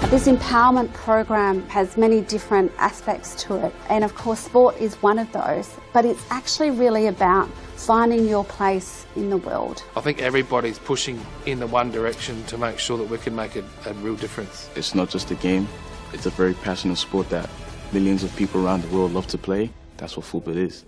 This empowerment program has many different aspects to it, and of course sport is one of those, but it's actually really about finding your place in the world. I think everybody's pushing in the one direction to make sure that we can make a real difference. It's not just a game, it's a very passionate sport that millions of people around the world love to play. That's what football is.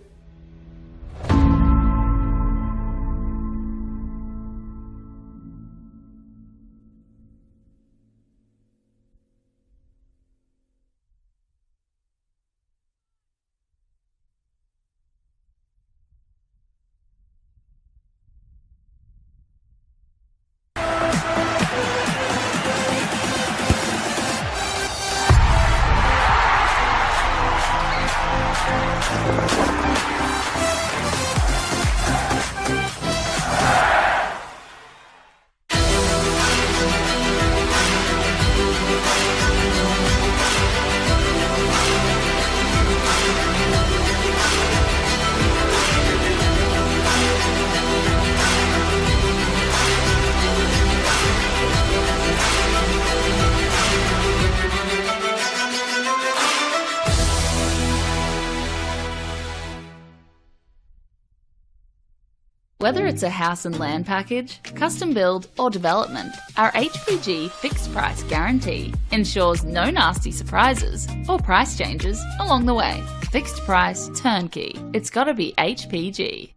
Whether it's a house and land package, custom build or development, our HPG fixed price guarantee ensures no nasty surprises or price changes along the way. Fixed price turnkey. It's gotta be HPG.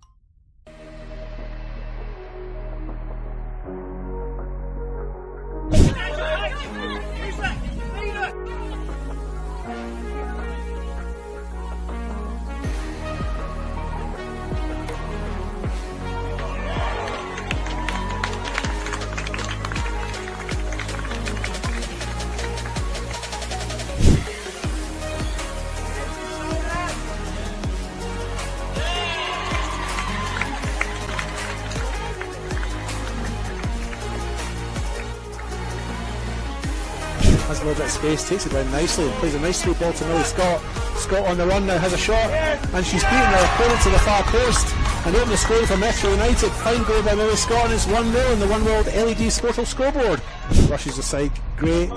Has a little bit of space, takes it down nicely and plays a nice sweet ball to Millie Scott. Scott on the run now has a shot and she's beaten her opponent to the far post and opened the scoring for Metro United. Fine goal by Millie Scott and it's 1-0 in the One World LED Sportal scoreboard. Rushes aside, great,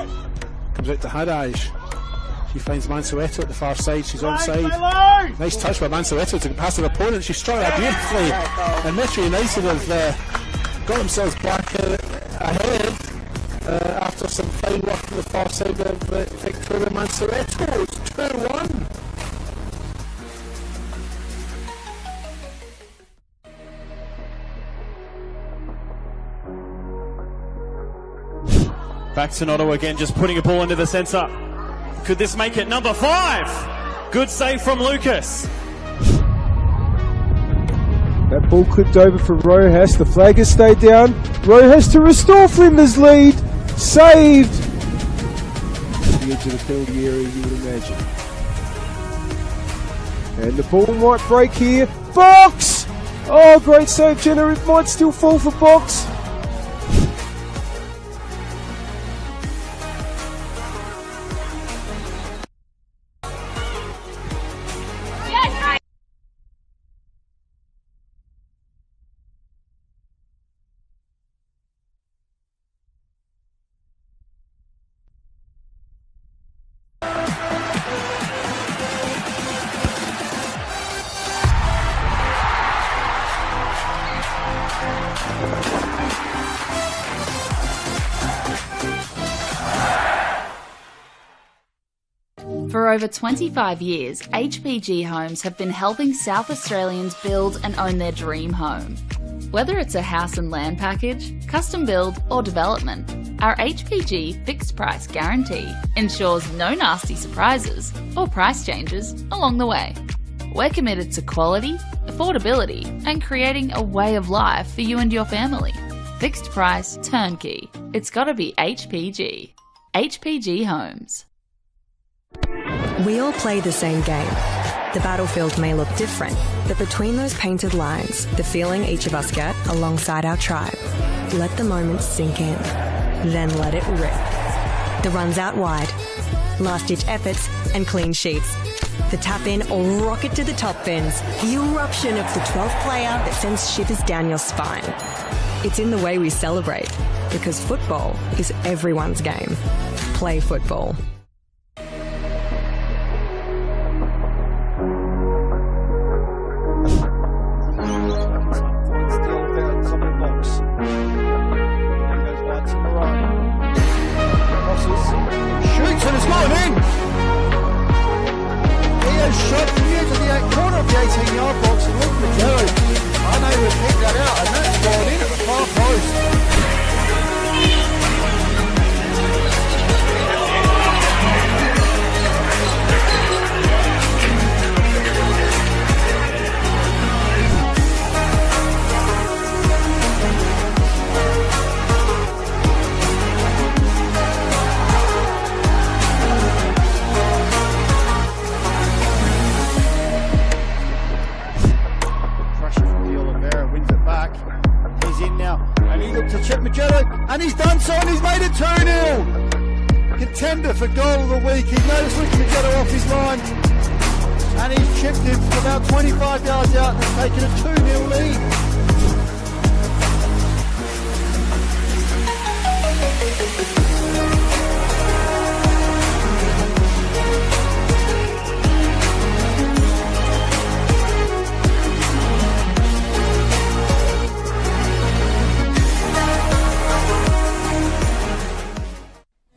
comes out to Hadaj. She finds Mansueto at the far side, she's onside. Nice touch by Mansueto to pass her opponent, she struck that beautifully and Metro United have got themselves back ahead. After some fine work on the far side of Victoria Mansueto, it's 2-1. Back to Noto again, just putting a ball into the centre. Could this make it number 5? Good save from Lucas. That ball clipped over from Rojas. The flag has stayed down. Rojas to restore Flinders' lead. Saved. The edge of the penalty area, you would imagine. And the ball might break here. Box! Oh, great save, Jenner. It might still fall for Box. For over 25 years, HPG Homes have been helping South Australians build and own their dream home. Whether it's a house and land package, custom build or development, our HPG fixed price guarantee ensures no nasty surprises or price changes along the way. We're committed to quality, affordability and creating a way of life for you and your family. Fixed price, turnkey. It's gotta be HPG. HPG Homes. We all play the same game. The battlefield may look different, but between those painted lines, the feeling each of us get alongside our tribe. Let the moment sink in, then let it rip. The runs out wide, last-ditch efforts and clean sheets. The tap-in or rocket to the top bins. The eruption of the 12th player that sends shivers down your spine. It's in the way we celebrate, because football is everyone's game. Play football. Shoots and it's gone in. He has shot from the edge of the corner of the 18-yard box and looked at Joe. Unable to pick that out, and that's gone in at the far post. To Chip Magello, and he's done so, and he's made it 2-0. Contender for goal of the week. He noticed Magello off his line, and he's chipped him from about 25 yards out and has taken a 2-0 lead.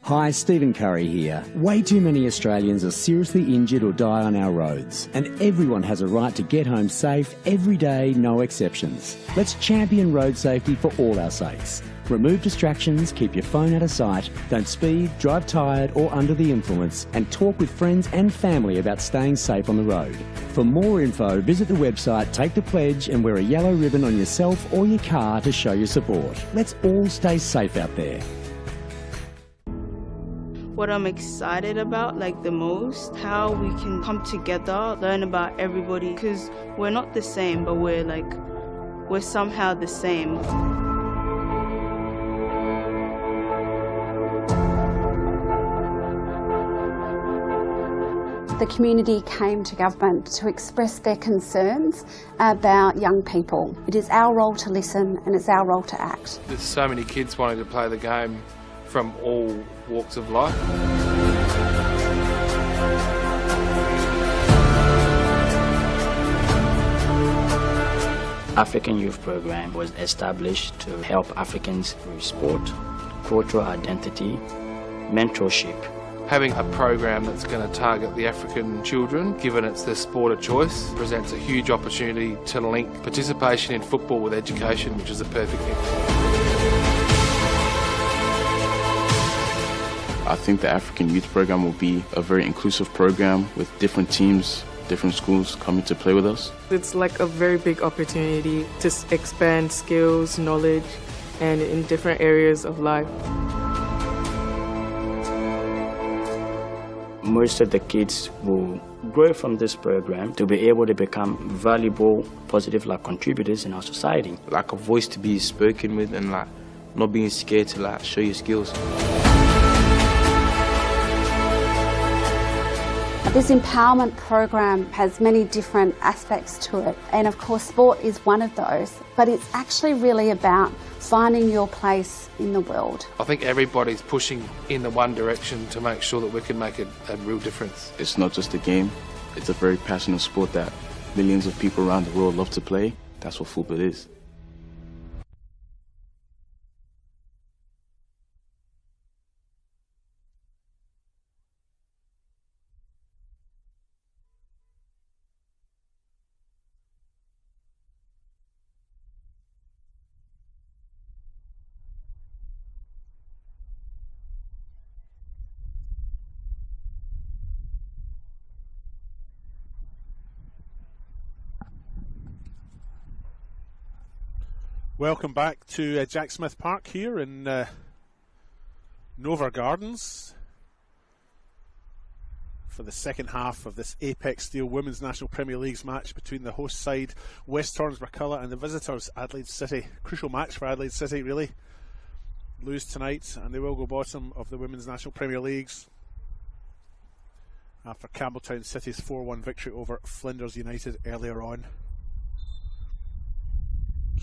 Hi, Stephen Curry here. Way too many Australians are seriously injured or die on our roads, and everyone has a right to get home safe every day, no exceptions. Let's champion road safety for all our sakes. Remove distractions, keep your phone out of sight, don't speed, drive tired or under the influence, and talk with friends and family about staying safe on the road. For more info, visit the website, take the pledge and wear a yellow ribbon on yourself or your car to show your support. Let's all stay safe out there. What I'm excited about the most, how we can come together, learn about everybody, because we're not the same, but we're somehow the same. The community came to government to express their concerns about young people. It is our role to listen and it's our role to act. There's so many kids wanting to play the game from all walks of life. African Youth Program was established to help Africans through sport, cultural identity, mentorship. Having a program that's going to target the African children, given it's their sport of choice, presents a huge opportunity to link participation in football with education, which is a perfect thing. I think the African Youth Program will be a very inclusive program with different teams, different schools coming to play with us. It's like a very big opportunity to expand skills, knowledge, and in different areas of life. Most of the kids will grow from this program to be able to become valuable, positive contributors in our society. Like a voice to be spoken with and not being scared to show your skills. This empowerment program has many different aspects to it, and of course sport is one of those, but it's actually really about finding your place in the world. I think everybody's pushing in the one direction to make sure that we can make a real difference. It's not just a game, it's a very passionate sport that millions of people around the world love to play. That's what football is. Welcome back to Jack Smith Park here in Nova Gardens for the second half of this Apex Steel Women's National Premier League's match between the host side West Torrens Birkalla and the visitors Adelaide City. Crucial match for Adelaide City, really. Lose tonight and they will go bottom of the Women's National Premier Leagues after Campbelltown City's 4-1 victory over Flinders United earlier on.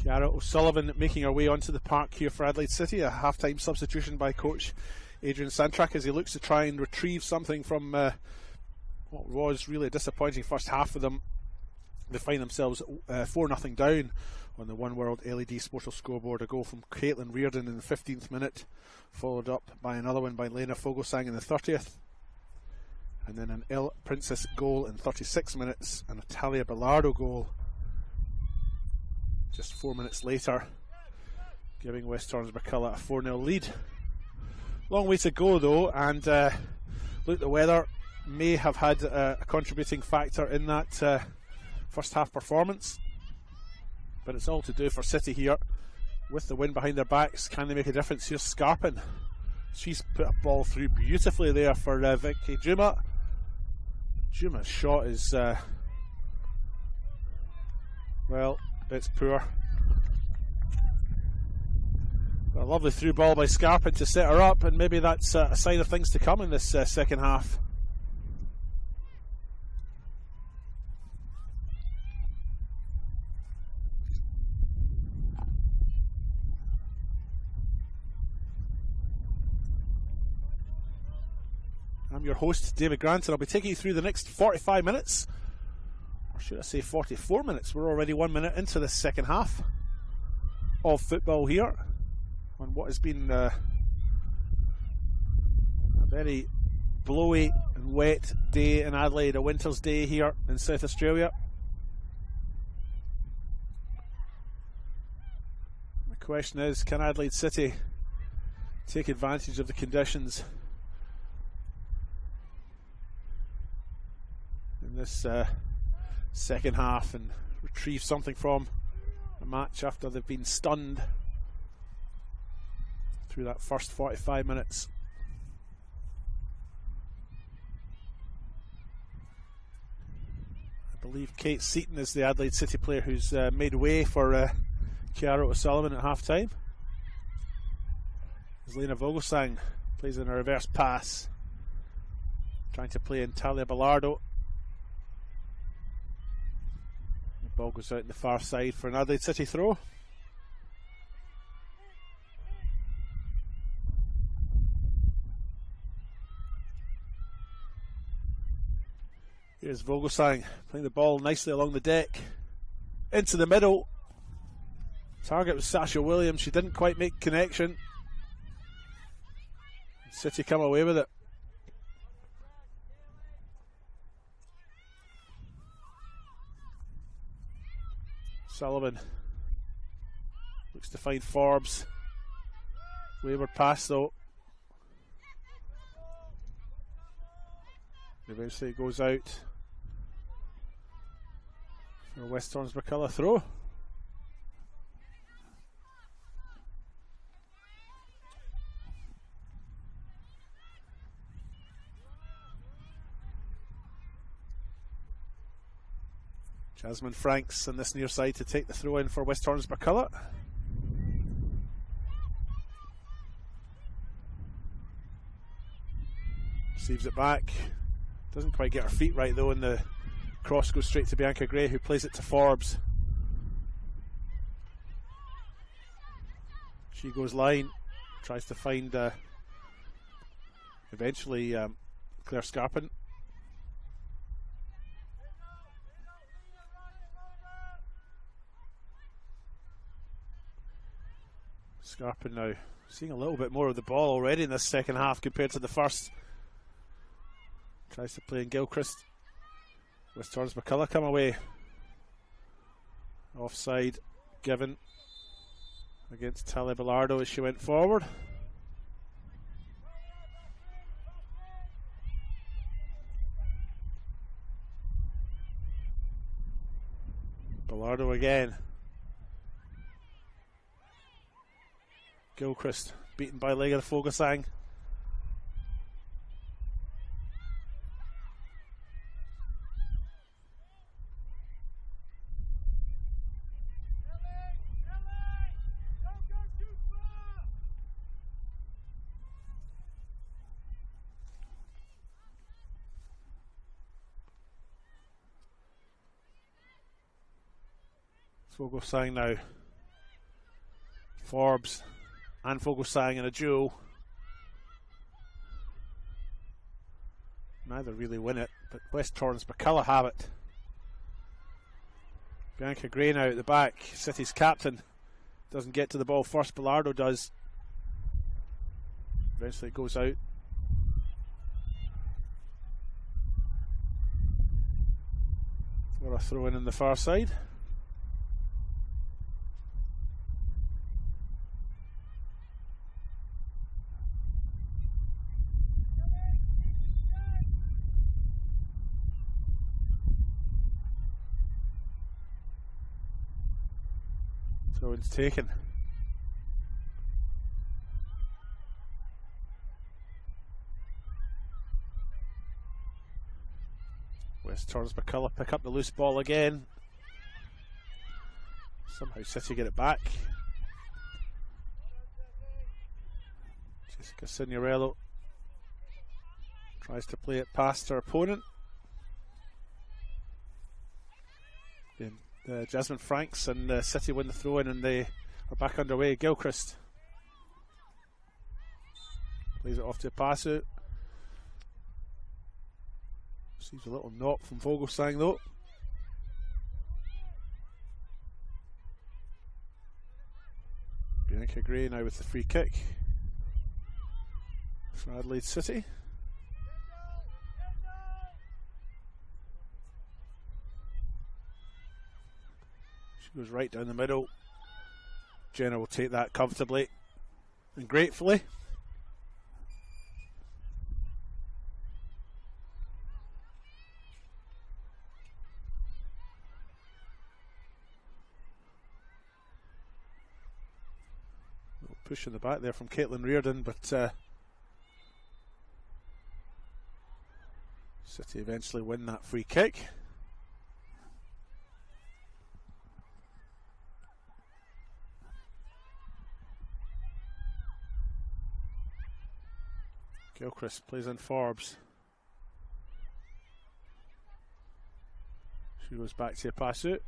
Ciara O'Sullivan making her way onto the park here for Adelaide City. A half-time substitution by coach Adrian Santrak as he looks to try and retrieve something from what was really a disappointing first half for them. They find themselves 4-0 down on the One World LED Sportal scoreboard. A goal from Caitlin Reardon in the 15th minute, followed up by another one by Lena Fogelsang in the 30th. And then an El Princess goal in 36 minutes and a Talia Bilardo goal just 4 minutes later, giving West Torrens Birkalla a 4-0 lead. Long way to go though, and look, the weather may have had a contributing factor in that first half performance, but it's all to do for City here. With the wind behind their backs, can they make a difference? Here's Scarpin. She's put a ball through beautifully there for Vicky Juma. Juma's shot is well, it's poor. A lovely through ball by Scarpin to set her up, and maybe that's a sign of things to come in this second half. I'm your host, David Grant, and I'll be taking you through the next 45 minutes. Or should I say 44 minutes? We're already 1 minute into the second half of football here on what has been a very blowy and wet day in Adelaide, a winter's day here in South Australia. The question is, can Adelaide City take advantage of the conditions in this second half and retrieve something from a match after they've been stunned through that first 45 minutes. I believe Kate Seaton is the Adelaide City player who's made way for Ciara O'Sullivan at half time. As Lena Vogelsang plays in a reverse pass, trying to play in Talia Bilardo. Ball goes out in the far side for an Adelaide City throw. Here's Vogelsang playing the ball nicely along the deck. Into the middle. Target was Sasha Williams. She didn't quite make connection. City come away with it. Sullivan looks to find Forbes. Wayward pass though. Eventually it goes out for a West Torrens Birkalla throw. Jasmine Franks on this near side to take the throw in for West Torrens Birkalla. Receives it back. Doesn't quite get her feet right though, and the cross goes straight to Bianca Gray, who plays it to Forbes. She goes line, tries to find eventually Claire Scarpin. Scarpin now seeing a little bit more of the ball already in this second half compared to the first. Tries to play in Gilchrist. West Torrens Birkalla come away. Offside given against Talia Bilardo as she went forward. Bilardo again. Gilchrist beaten by leg of the Fogosang. Fogosang now. Forbes and Fogosang in a duel. Neither really win it, but West Torrens Birkalla have it. Bianca Gray now at the back, City's captain. Doesn't get to the ball first, Bilardo does. Eventually it goes out. For a throw in the far side. Throw-in's taken. West Torrens Birkalla pick up the loose ball again. Somehow City get it back. Jessica Signorello tries to play it past her opponent. Jasmine Franks and City win the throw in and they are back underway. Gilchrist plays it off to Pasu. Sees a little knock from Vogelsang though. Bianca Gray now with the free kick for Adelaide City. She goes right down the middle. Jenna will take that comfortably and gratefully. Push in the back there from Caitlin Reardon, but City eventually win that free kick. Gilchrist plays in Forbes. She goes back to Pasu.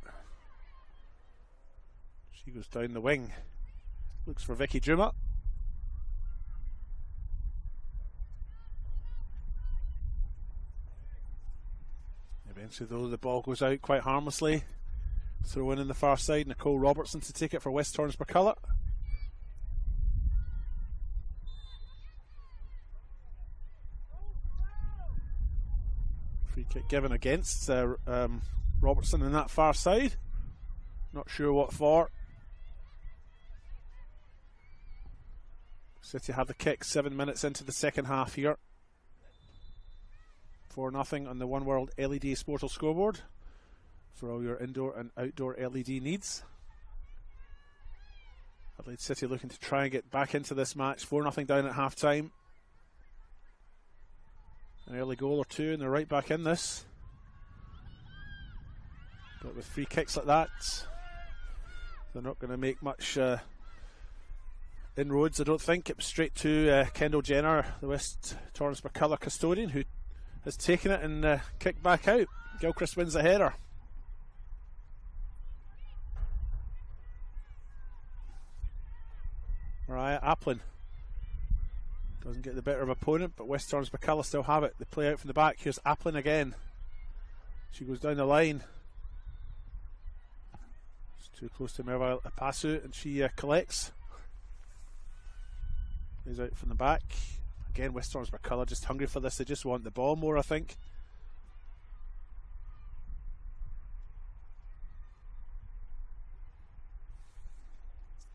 She goes down the wing. Looks for Vicky Juma. Eventually though the ball goes out quite harmlessly. Throw in the far side, Nicole Robertson to take it for West Torrens Birkalla. Free kick given against Robertson in that far side. Not sure what for. City have the kick 7 minutes into the second half here. 4-0 on the One World LED Sportal scoreboard for all your indoor and outdoor LED needs. Adelaide City looking to try and get back into this match. 4-0 down at half time. An early goal or two and they're right back in this. But with free kicks like that, they're not going to make much inroads, I don't think. It was straight to Kendall Jenner, the West Torrens Birkalla custodian, who has taken it and kicked back out. Gilchrist wins the header. Mariah Applin doesn't get the better of opponent, but West Torrens Birkalla still have it. They play out from the back. Here's Applin again. She goes down the line. It's too close to Merville Apasu and she collects. Plays out from the back. Again, West Torrens Birkalla just hungry for this. They just want the ball more, I think.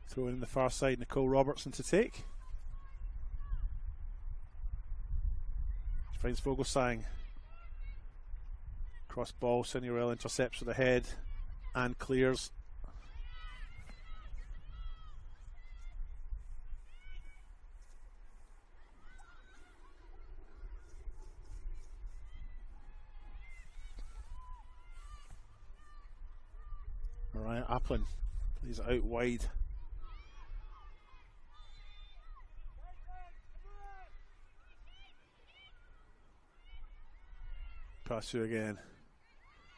Throw in the far side, Nicole Robertson to take. She finds Vogelsang. Cross ball, Signorello intercepts with the head and clears. Applin plays it out wide. Pass through again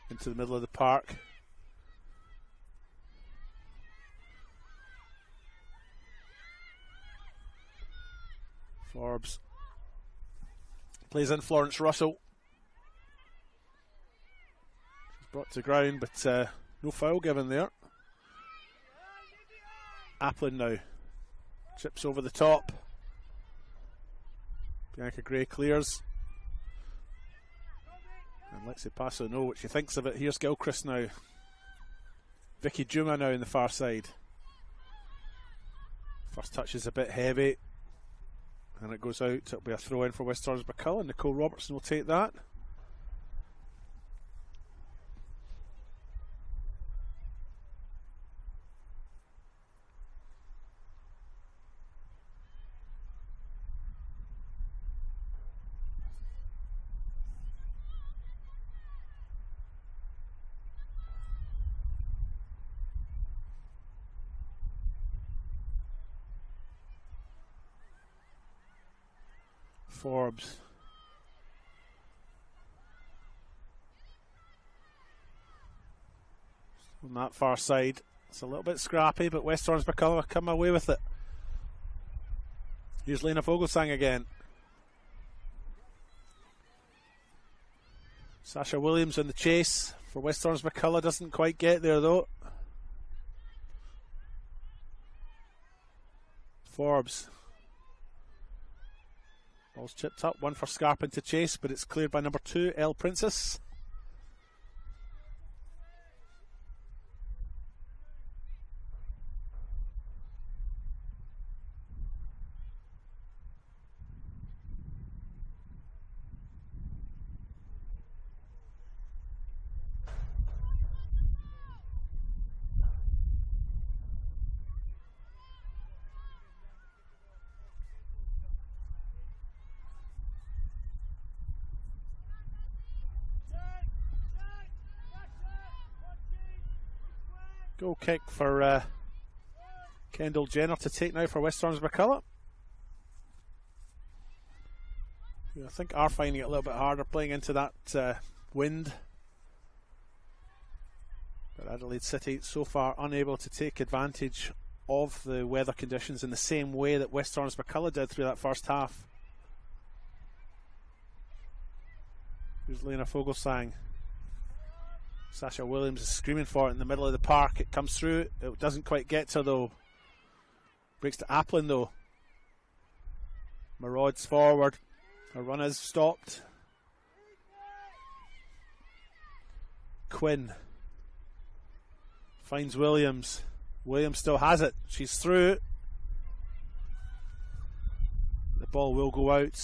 into the middle of the park. Forbes plays in Florence Russell. She's brought to ground, but no foul given there. Applin now chips over the top. Bianca Gray clears. And Lexi Passo know what she thinks of it. Here's Gilchrist now. Vicky Juma now in the far side. First touch is a bit heavy. And it goes out. It'll be a throw in for West Orange Birkalla. Nicole Robertson will take that. Forbes. On that far side, it's a little bit scrappy, but West Orange Birkalla come away with it. Here's Lena Vogelsang again. Sasha Williams in the chase for West Orange Birkalla, doesn't quite get there though. Forbes. Ball's chipped up, one for Scarpin to chase, but it's cleared by number 2, Elle Princess. Goal kick for Kendall Jenner to take now for West Orange Birkalla. I think are finding it a little bit harder playing into that wind. But Adelaide City so far unable to take advantage of the weather conditions in the same way that West Orange Birkalla did through that first half. Here's Lena Vogelsang. Sasha Williams is screaming for it in the middle of the park. It comes through. It doesn't quite get to her though. Breaks to Applin though. Marauds forward. Her run is stopped. Quinn finds Williams. Williams still has it. She's through. The ball will go out.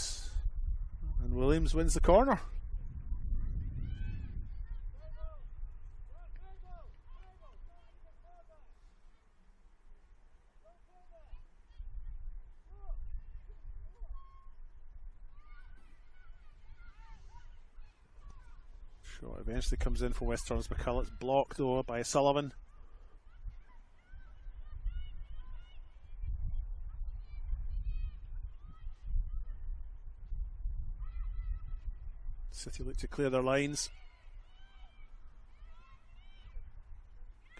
And Williams wins the corner. Shot eventually comes in for West Orange Birkalla. It's blocked though by Sullivan. City look to clear their lines.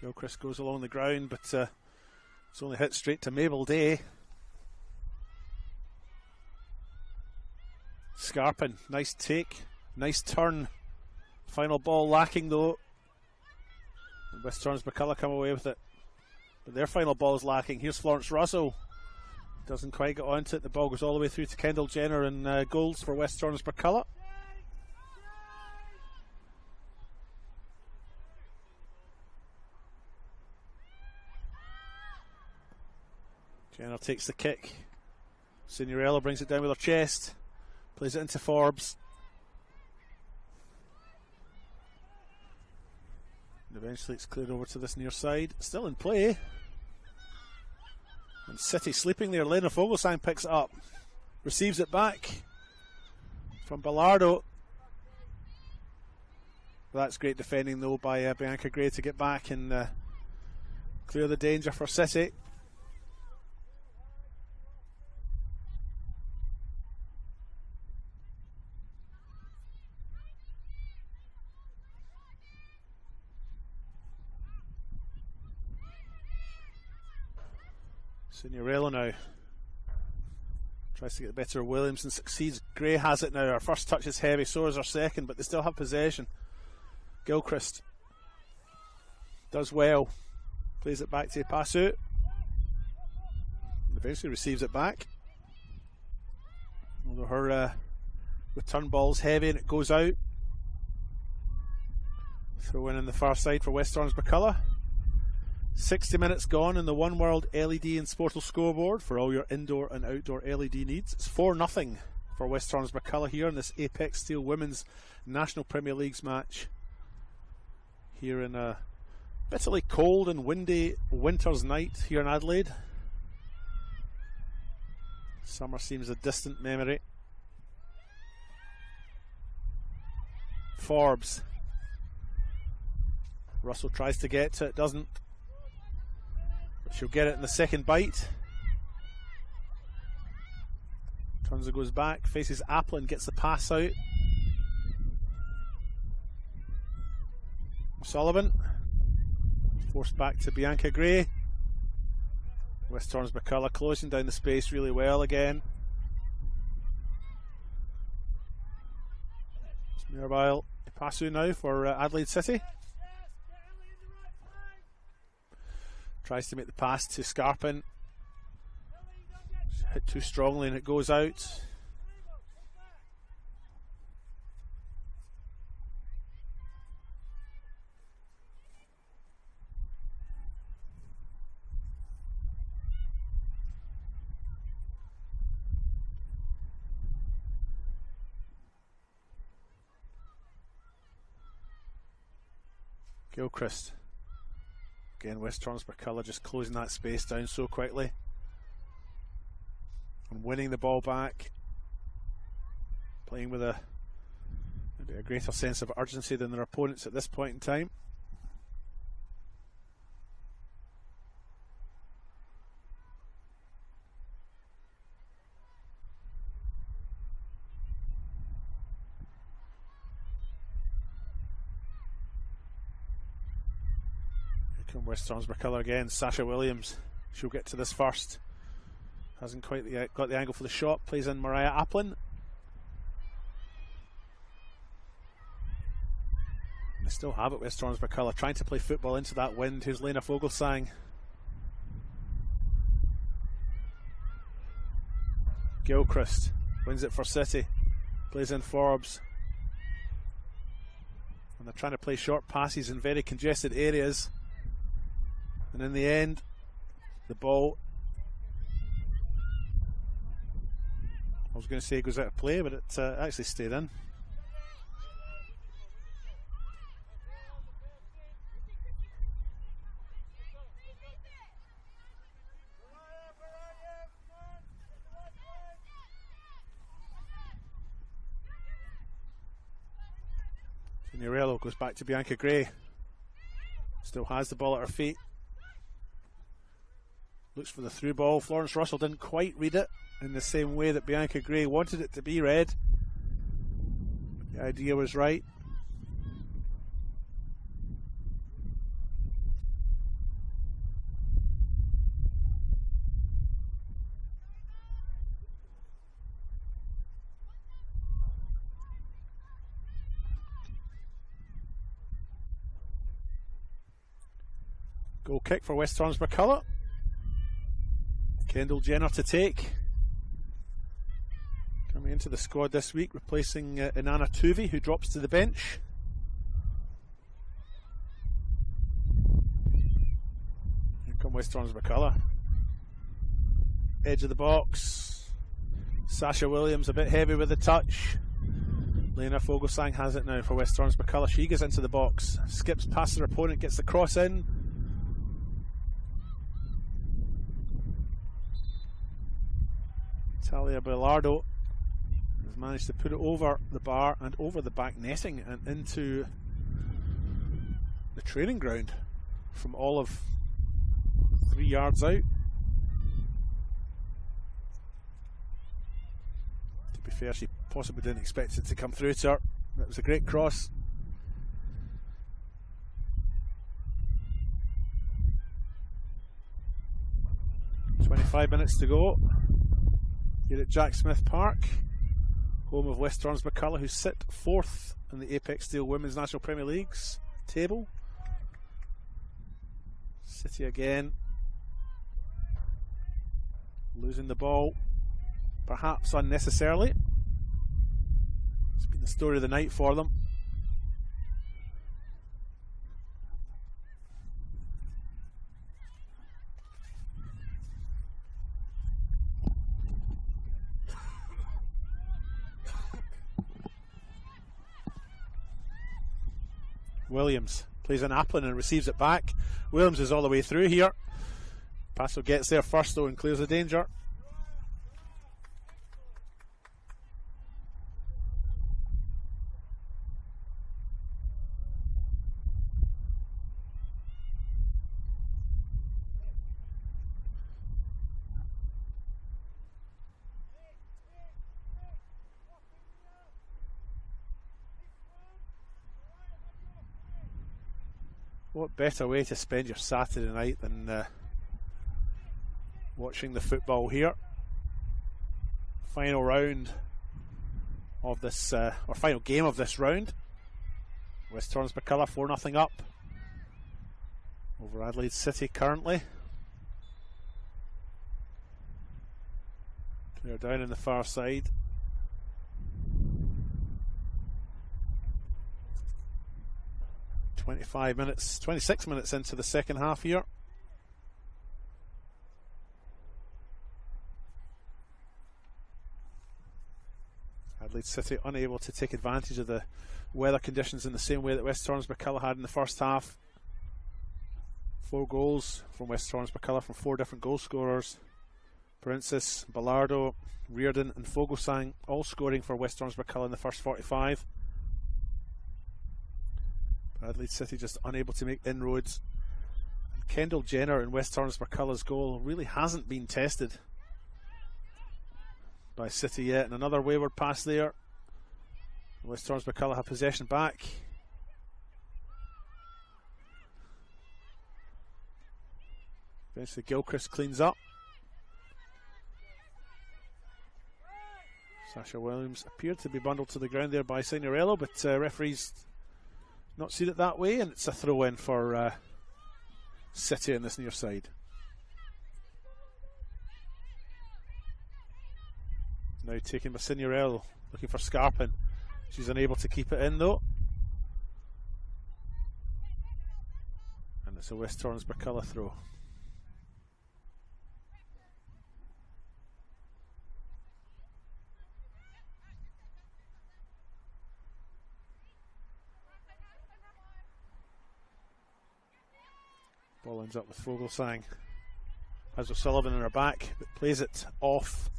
Gilchrist goes along the ground, but it's only hit straight to Mabel Day. Scarpin, nice take, nice turn. Final ball lacking though. And West Orange Birkalla come away with it. But their final ball is lacking. Here's Florence Russell. Doesn't quite get onto it. The ball goes all the way through to Kendall Jenner and goals for West Orange Birkalla. Jenner takes the kick. Signorella brings it down with her chest. Plays it into Forbes. And eventually it's cleared over to this near side. Still in play. And City sleeping there. Lena Vogelsang picks it up. Receives it back from Bellardo. That's great defending though by Bianca Gray to get back and clear the danger for City. Signorello now tries to get the better of Williams and succeeds. Gray has it now. Our first touch is heavy, so is our second, but they still have possession. Gilchrist does well, plays it back to Passu, eventually receives it back. Although her return ball's heavy and it goes out. Throw in the far side for West Orange Birkalla. 60 minutes gone in the One World LED and Sportal scoreboard for all your indoor and outdoor LED needs. It's 4-0 for West Orange Birkalla here in this Apex Steel Women's National Premier Leagues match here in a bitterly cold and windy winter's night here in Adelaide. Summer seems a distant memory. Forbes. Russell tries to get to it, doesn't. She'll get it in the second bite. Turns and goes back, faces Applin, gets the pass out. Sullivan forced back to Bianca Gray. West Orange Birkalla closing down the space really well again. Mirabile Passu now for Adelaide City. Tries to make the pass to Scarpin. Hit too strongly and it goes out. Gilchrist. Again, West Orange Birkalla just closing that space down so quickly and winning the ball back, playing with maybe a greater sense of urgency than their opponents at this point in time. West Orange Birkalla again. Sasha Williams, she'll get to this first. Hasn't quite got the angle for the shot. Plays in Mariah Applin. And they still have it, West Orange Birkalla, trying to play football into that wind. Here's Lena Fogelsang. Gilchrist wins it for City. Plays in Forbes. And they're trying to play short passes in very congested areas. And in the end, the ball, I was going to say it goes out of play, but it actually stayed in. Signorello goes back to Bianca Gray. Still has the ball at her feet. Looks for the through ball. Florence Russell didn't quite read it in the same way that Bianca Gray wanted it to be read. The idea was right. Goal kick for West Orange Birkalla. Kendall Jenner to take. Coming into the squad this week, replacing Inanna Tuvey, who drops to the bench. Here come West Orange Birkalla. Edge of the box. Sasha Williams a bit heavy with the touch. Lena Fogelsang has it now for West Orange Birkalla. She gets into the box, skips past her opponent, gets the cross in. Talia Bellardo has managed to put it over the bar and over the back netting and into the training ground from all of 3 yards out. To be fair, she possibly didn't expect it to come through to her. That was a great cross. "25 minutes to go here at Jack Smith Park, home of West Torrens Birkalla, who sit 4th in the Apex Steel Women's National Premier League's table. City again losing the ball, perhaps unnecessarily. It's been the story of the night for them. Williams plays an Applin and receives it back. Williams is all the way through here. Paso gets there first though and clears the danger. What better way to spend your Saturday night than watching the football here. Final round of this, or final game of this round. West Torrens Birkalla 4-0 up over Adelaide City currently. They're down in the far side. .25 minutes, 26 minutes into the second half here. Adelaide City unable to take advantage of the weather conditions in the same way that West Torrens Birkalla had in the first half. 4 goals from West Torrens Birkalla from 4 different goal scorers. Princess, Ballardo, Reardon and Fogelsang all scoring for West Torrens Birkalla in the first 45. Adelaide City just unable to make inroads. And Kendall Jenner in West Torrens Birkalla's goal really hasn't been tested by City yet. And another wayward pass there. West Torrens Birkalla have possession back. Eventually Gilchrist cleans up. Sasha Williams appeared to be bundled to the ground there by Signorello, but referees not seen it that way, and it's a throw in for City on this near side. Now taken by Signorello, looking for Scarpin. She's unable to keep it in though. And it's a West Torrens Birkalla throw. Ball ends up with Fogelsang. Has O'Sullivan in her back, but plays it off.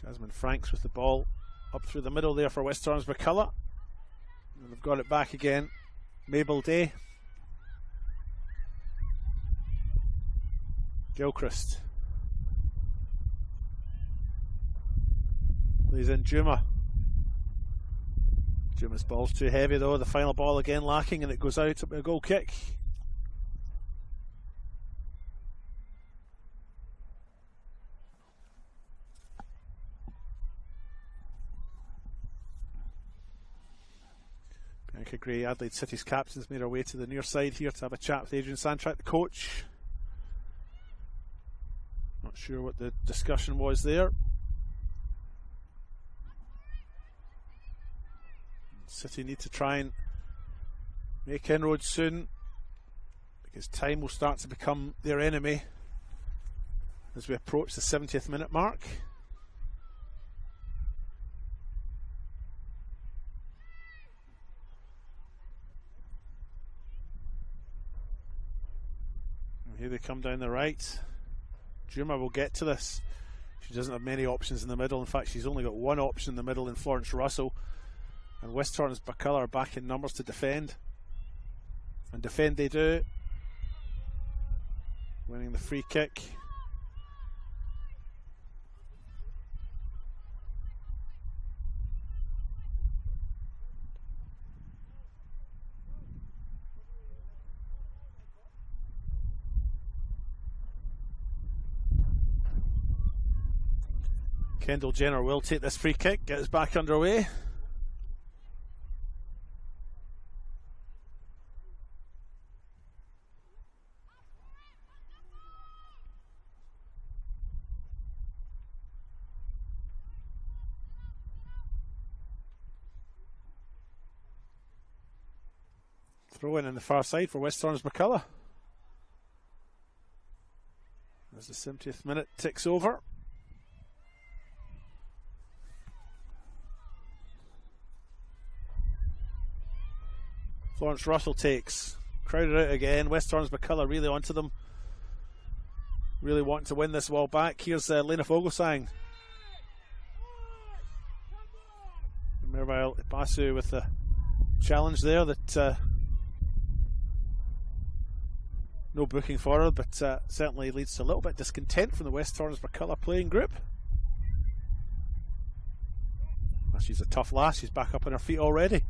Jasmine Franks with the ball up through the middle there for West Torrens Birkalla. And they've got it back again. Mabel Day. Gilchrist. Plays in Juma. Juma's ball's too heavy though. The final ball again lacking, and it goes out to a goal kick. Bianca Gray, Adelaide City's captain's made her way to the near side here to have a chat with Adrian Santrak, the coach. Not sure what the discussion was there. City need to try and make inroads soon, because time will start to become their enemy as we approach the 70th minute mark. And here they come down the right. Juma will get to this. She doesn't have many options in the middle. In fact, she's only got one option in the middle in Florence Russell. And West Torrens Birkalla are back in numbers to defend. And defend they do. Winning the free kick. Kendall Jenner will take this free kick, get us back underway. Throw in the far side for West Torrens Birkalla. As the 70th minute ticks over. Florence Russell takes. Crowded out again. West Torrens Birkalla really onto them. Really wanting to win this ball back. Here's Lena Fogelsang. Merville Basu with the challenge there that no booking for her, but certainly leads to a little bit of discontent from the West Torrens Birkalla playing group. Well, she's a tough lass. She's back up on her feet already.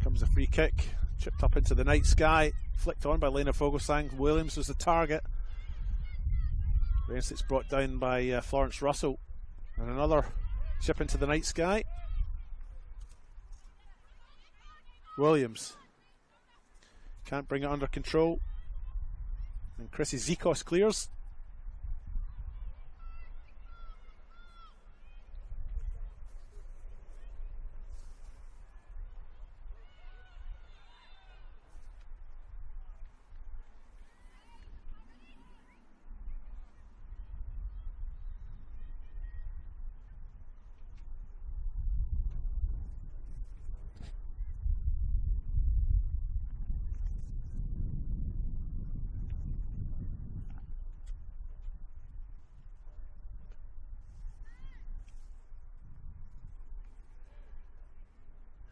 Comes a free kick, chipped up into the night sky, flicked on by Lena Fogelsang. Williams was the target. It's brought down by Florence Russell. And another chip into the night sky. Williams can't bring it under control. And Chrissy Zikos clears.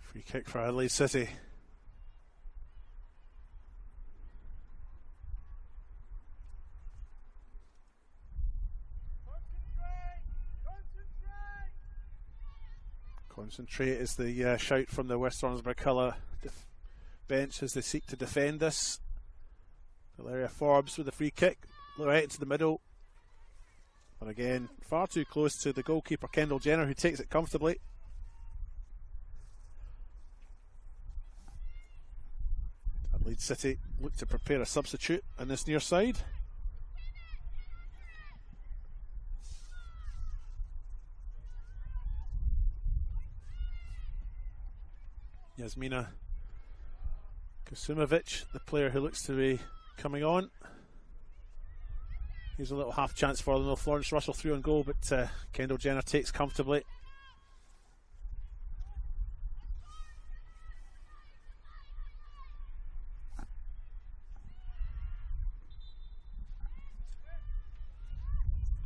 Free kick for Adelaide City. Concentrate is the shout from the West Torrens Birkalla bench as they seek to defend this. Valeria Forbes with the free kick, right into the middle. But again, far too close to the goalkeeper Kendall Jenner, who takes it comfortably. Adelaide City look to prepare a substitute on this near side. Yasmina Kusumovic, the player who looks to be coming on. Here's a little half chance for them. Florence Russell through on goal, but Kendall Jenner takes comfortably.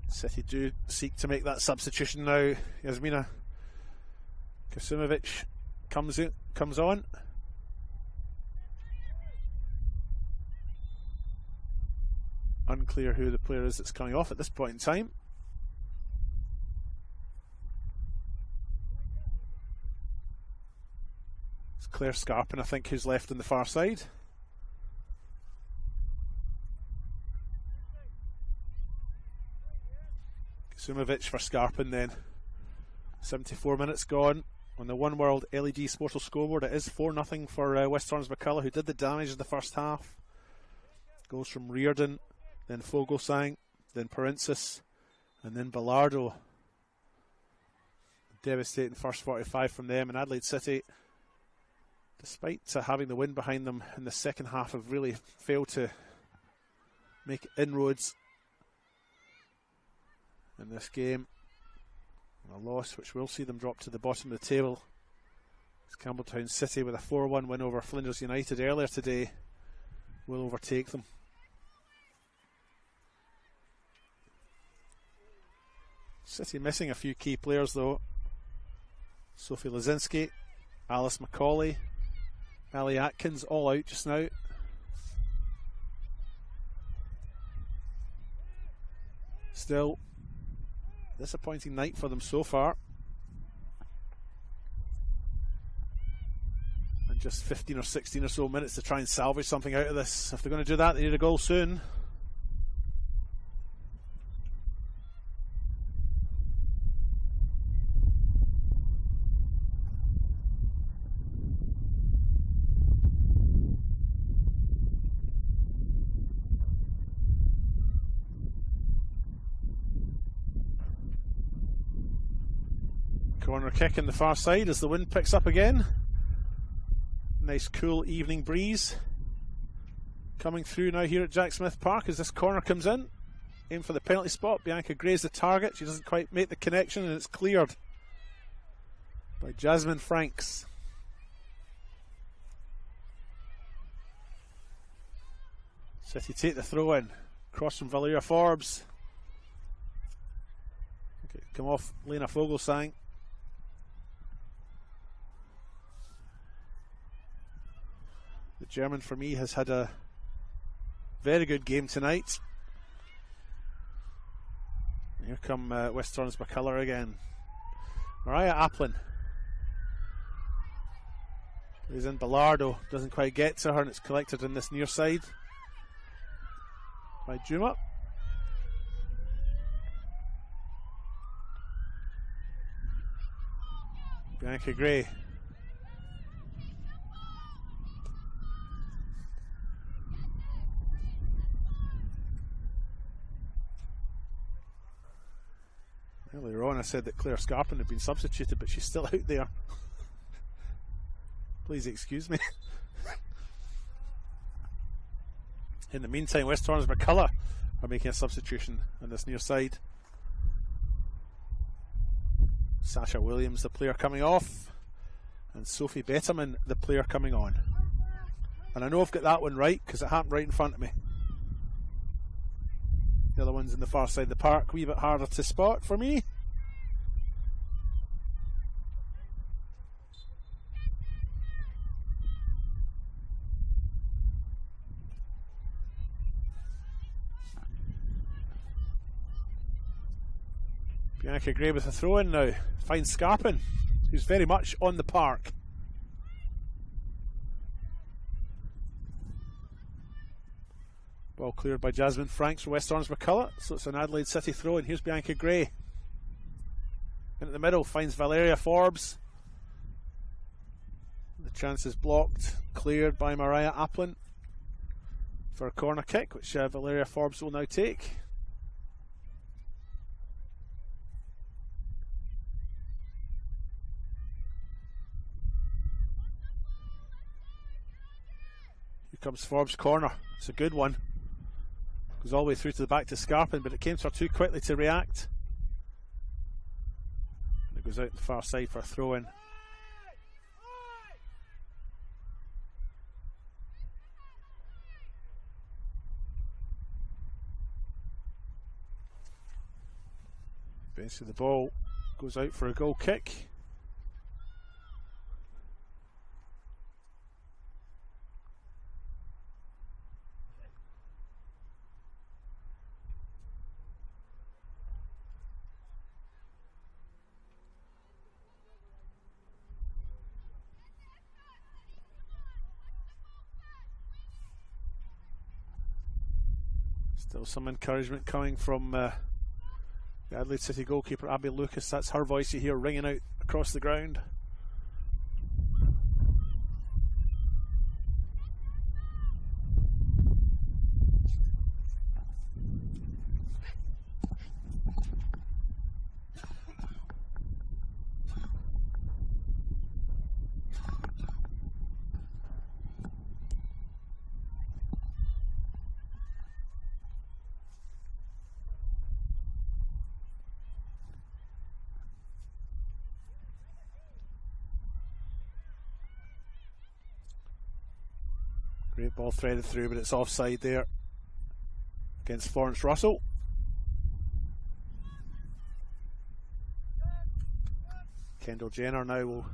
City do seek to make that substitution now. Yasmina Kusumovic comes on. Unclear who the player is that's coming off at this point in time. It's Claire Scarpin, I think, who's left on the far side. Kusumovic for Scarpin then. 74 minutes gone. On the One World LED Sportal scoreboard, it is 4-0 for West Torrens Birkalla, who did the damage in the first half. Goals from Reardon, then Fogelsang, then Parensis, and then Bellardo. Devastating first 45 from them. And Adelaide City, despite having the win behind them in the second half, have really failed to make inroads in this game. A loss which will see them drop to the bottom of the table. As Campbelltown City, with a 4-1 win over Flinders United earlier today, will overtake them. City missing a few key players though. Sophie Lazinski, Alice McCauley, Ali Atkins all out just now. Still, disappointing night for them so far. And just 15 or 16 or so minutes to try and salvage something out of this. If they're going to do that, they need a goal soon. Corner kick in the far side as the wind picks up again. Nice cool evening breeze coming through now here at Jack Smith Park as this corner comes in. Aim for the penalty spot. Bianca Gray's the target. She doesn't quite make the connection and it's cleared by Jasmine Franks. City take the throw in. Cross from Valeria Forbes. Okay, come off Lena Fogelsang. The German for me has had a very good game tonight. Here come West Torrens Birkalla again. Mariah Applin is in. Bellardo doesn't quite get to her and it's collected in this near side by Juma. Bianca Gray. Earlier on I said that Claire Scarpin had been substituted, but she's still out there. Please excuse me. In the meantime, West Torrens Birkalla are making a substitution on this near side. Sasha Williams, the player coming off, and Sophie Betterman, the player coming on. And I know I've got that one right because it happened right in front of me. The other one's in the far side of the park, a wee bit harder to spot for me. Bianca Gray with a throw in now. Finds Scarpin, who's very much on the park. Ball cleared by Jasmine Franks for West Torrens Birkalla, so it's an Adelaide City throw in. Here's Bianca Gray. In at the middle, finds Valeria Forbes. The chance is blocked, cleared by Mariah Applin for a corner kick, which Valeria Forbes will now take. Here comes Forbes' corner. It's a good one. Goes all the way through to the back to Scarpin, but it came to her too quickly to react. And it goes out the far side for a throw in. Basically the ball goes out for a goal kick. Still some encouragement coming from the Adelaide City goalkeeper Abby Lucas. That's her voice you hear ringing out across the ground. Great ball threaded through, but it's offside there against Florence Russell. Kendall Jenner now will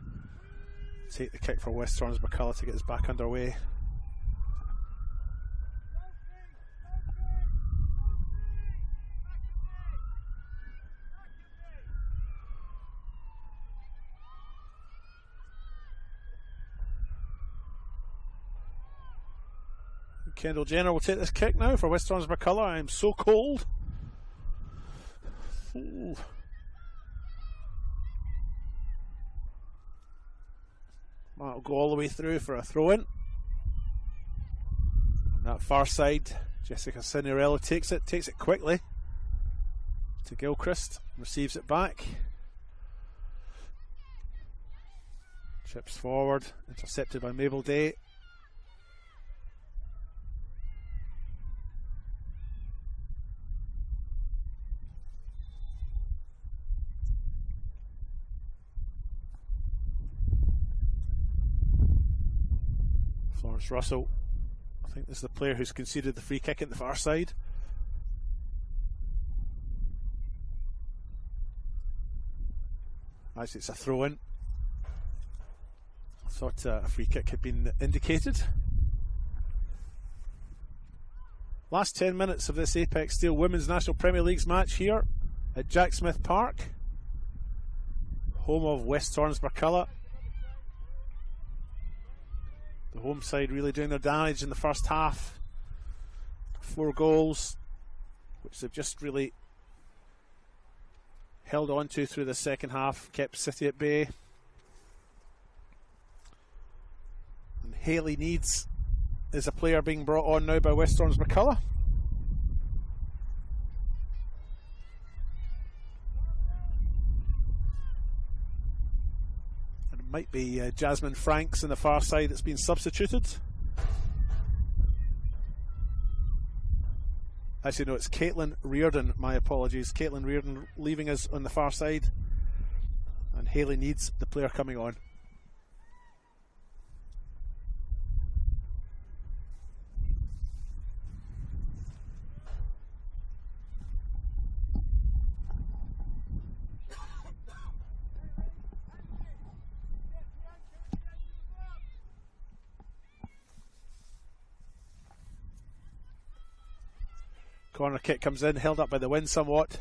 take the kick for West Torrens Birkalla to get us back underway. Kendall Jenner will take this kick now for West Torrens Birkalla. I am so cold. Ooh. That'll go all the way through for a throw-in. On that far side, Jessica Signorello takes it quickly to Gilchrist, receives it back. Chips forward, intercepted by Mabel Day. Florence Russell, I think this is the player who's conceded the free kick at the far side. Actually, it's a throw-in. I thought a free kick had been indicated. Last 10 minutes of this Apex Steel Women's National Premier League's match here at Jack Smith Park, home of West Torrens Birkalla. The home side really doing their damage in the first half. 4 goals, which they've just really held on to through the second half, kept City at bay. And Hayley Needs is a player being brought on now by West Torrens Birkalla. Might be Jasmine Franks on the far side that's been substituted. Actually, no, it's Caitlin Reardon. My apologies. Caitlin Reardon leaving us on the far side. And Hayley Needs the player coming on. Corner kick comes in, held up by the wind somewhat.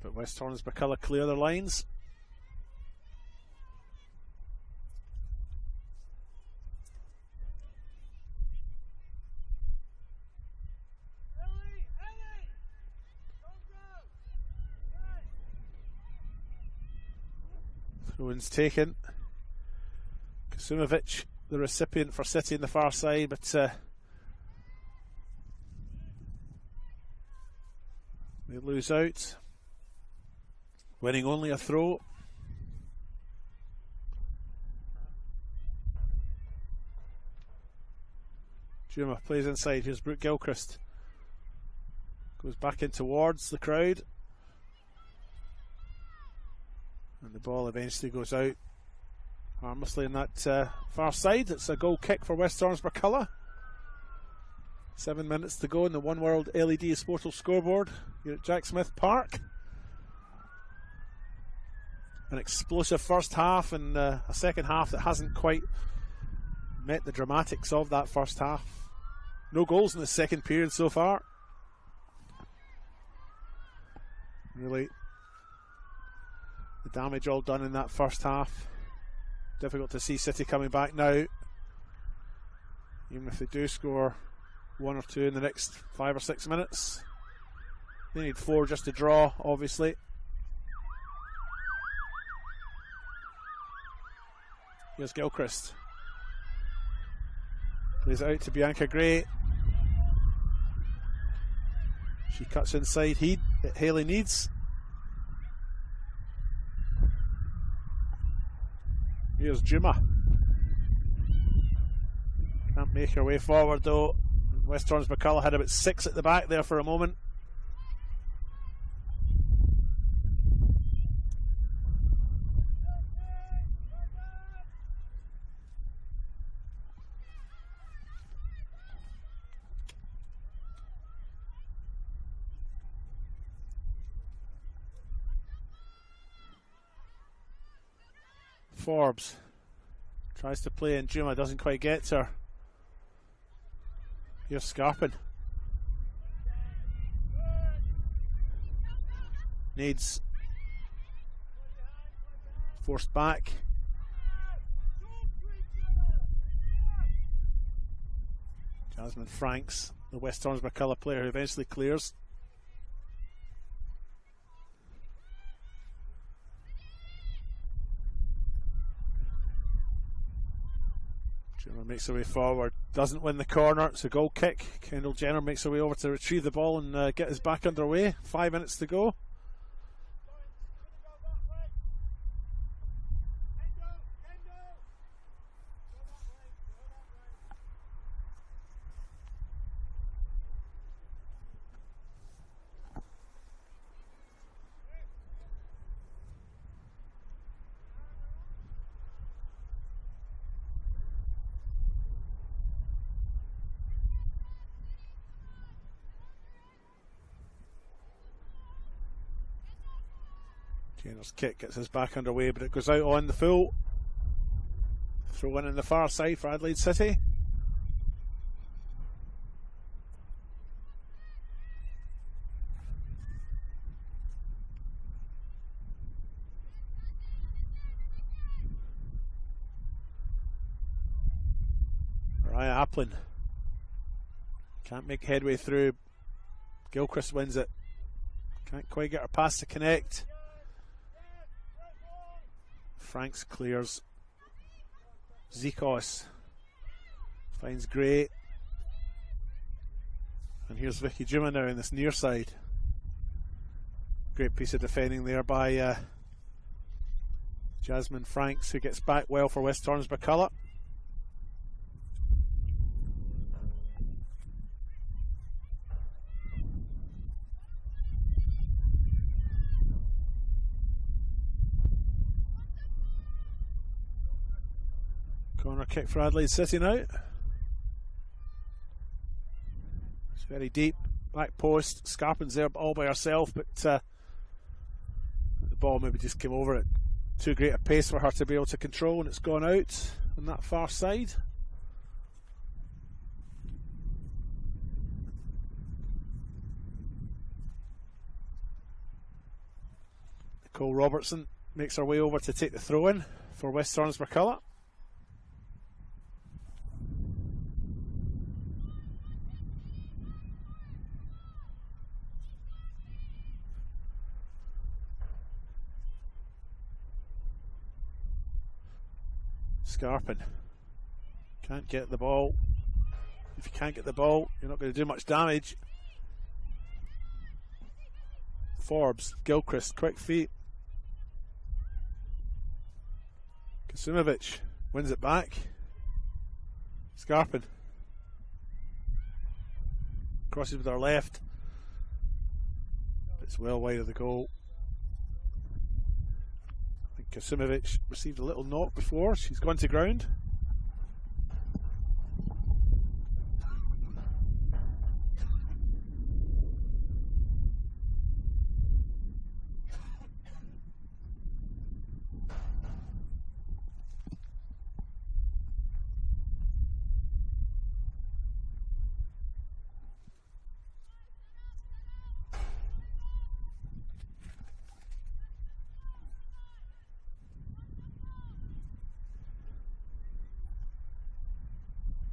But West Torrens Birkalla clear their lines. Throw-in's taken. Kasumovic, the recipient for City on the far side, but they lose out, winning only a throw. Juma plays inside. Here's Brooke Gilchrist. Goes back in towards the crowd. And the ball eventually goes out harmlessly on that far side. It's a goal kick for West Torrens Birkalla. 7 minutes to go in the One World LED Sportal scoreboard here at Jack Smith Park. An explosive first half and a second half that hasn't quite met the dramatics of that first half. No goals in the second period so far. Really, the damage all done in that first half. Difficult to see City coming back now. Even if they do score 1 or 2 in the next 5 or 6 minutes. They need 4 just to draw, obviously. Here's Gilchrist. Plays it out to Bianca Gray. She cuts inside. Hayley Needs. Here's Juma. Can't make her way forward though. West Torrens Birkalla had about 6 at the back there for a moment. Forbes tries to play in Juma, doesn't quite get to her. Here's Scarpin. Needs forced back. Jasmine Franks, the West Torrens Birkalla player who eventually clears. Jenner makes her way forward, doesn't win the corner, it's a goal kick. Kendall Jenner makes her way over to retrieve the ball and get us back underway. 5 minutes to go. Jenner's kick gets us back underway, but it goes out on the full. Throw in the far side for Adelaide City. Mariah Applin can't make headway through. Gilchrist wins it. Can't quite get her past to connect. Franks clears. Zikos finds Gray. And here's Vicky Juma now in this near side. Great piece of defending there by Jasmine Franks, who gets back well for West Torrens Birkalla. Corner kick for Adelaide City now. It's very deep. Back post. Scarpin's there all by herself, but the ball maybe just came over at too great a pace for her to be able to control, and it's gone out on that far side. Nicole Robertson makes her way over to take the throw in for West Torrens Birkalla. Scarpin can't get the ball. If you can't get the ball, you're not going to do much damage. Forbes, Gilchrist, quick feet. Kasimovic wins it back. Scarpin crosses with her left. It's well wide of the goal. Kasimovic received a little knock before. She's gone to ground.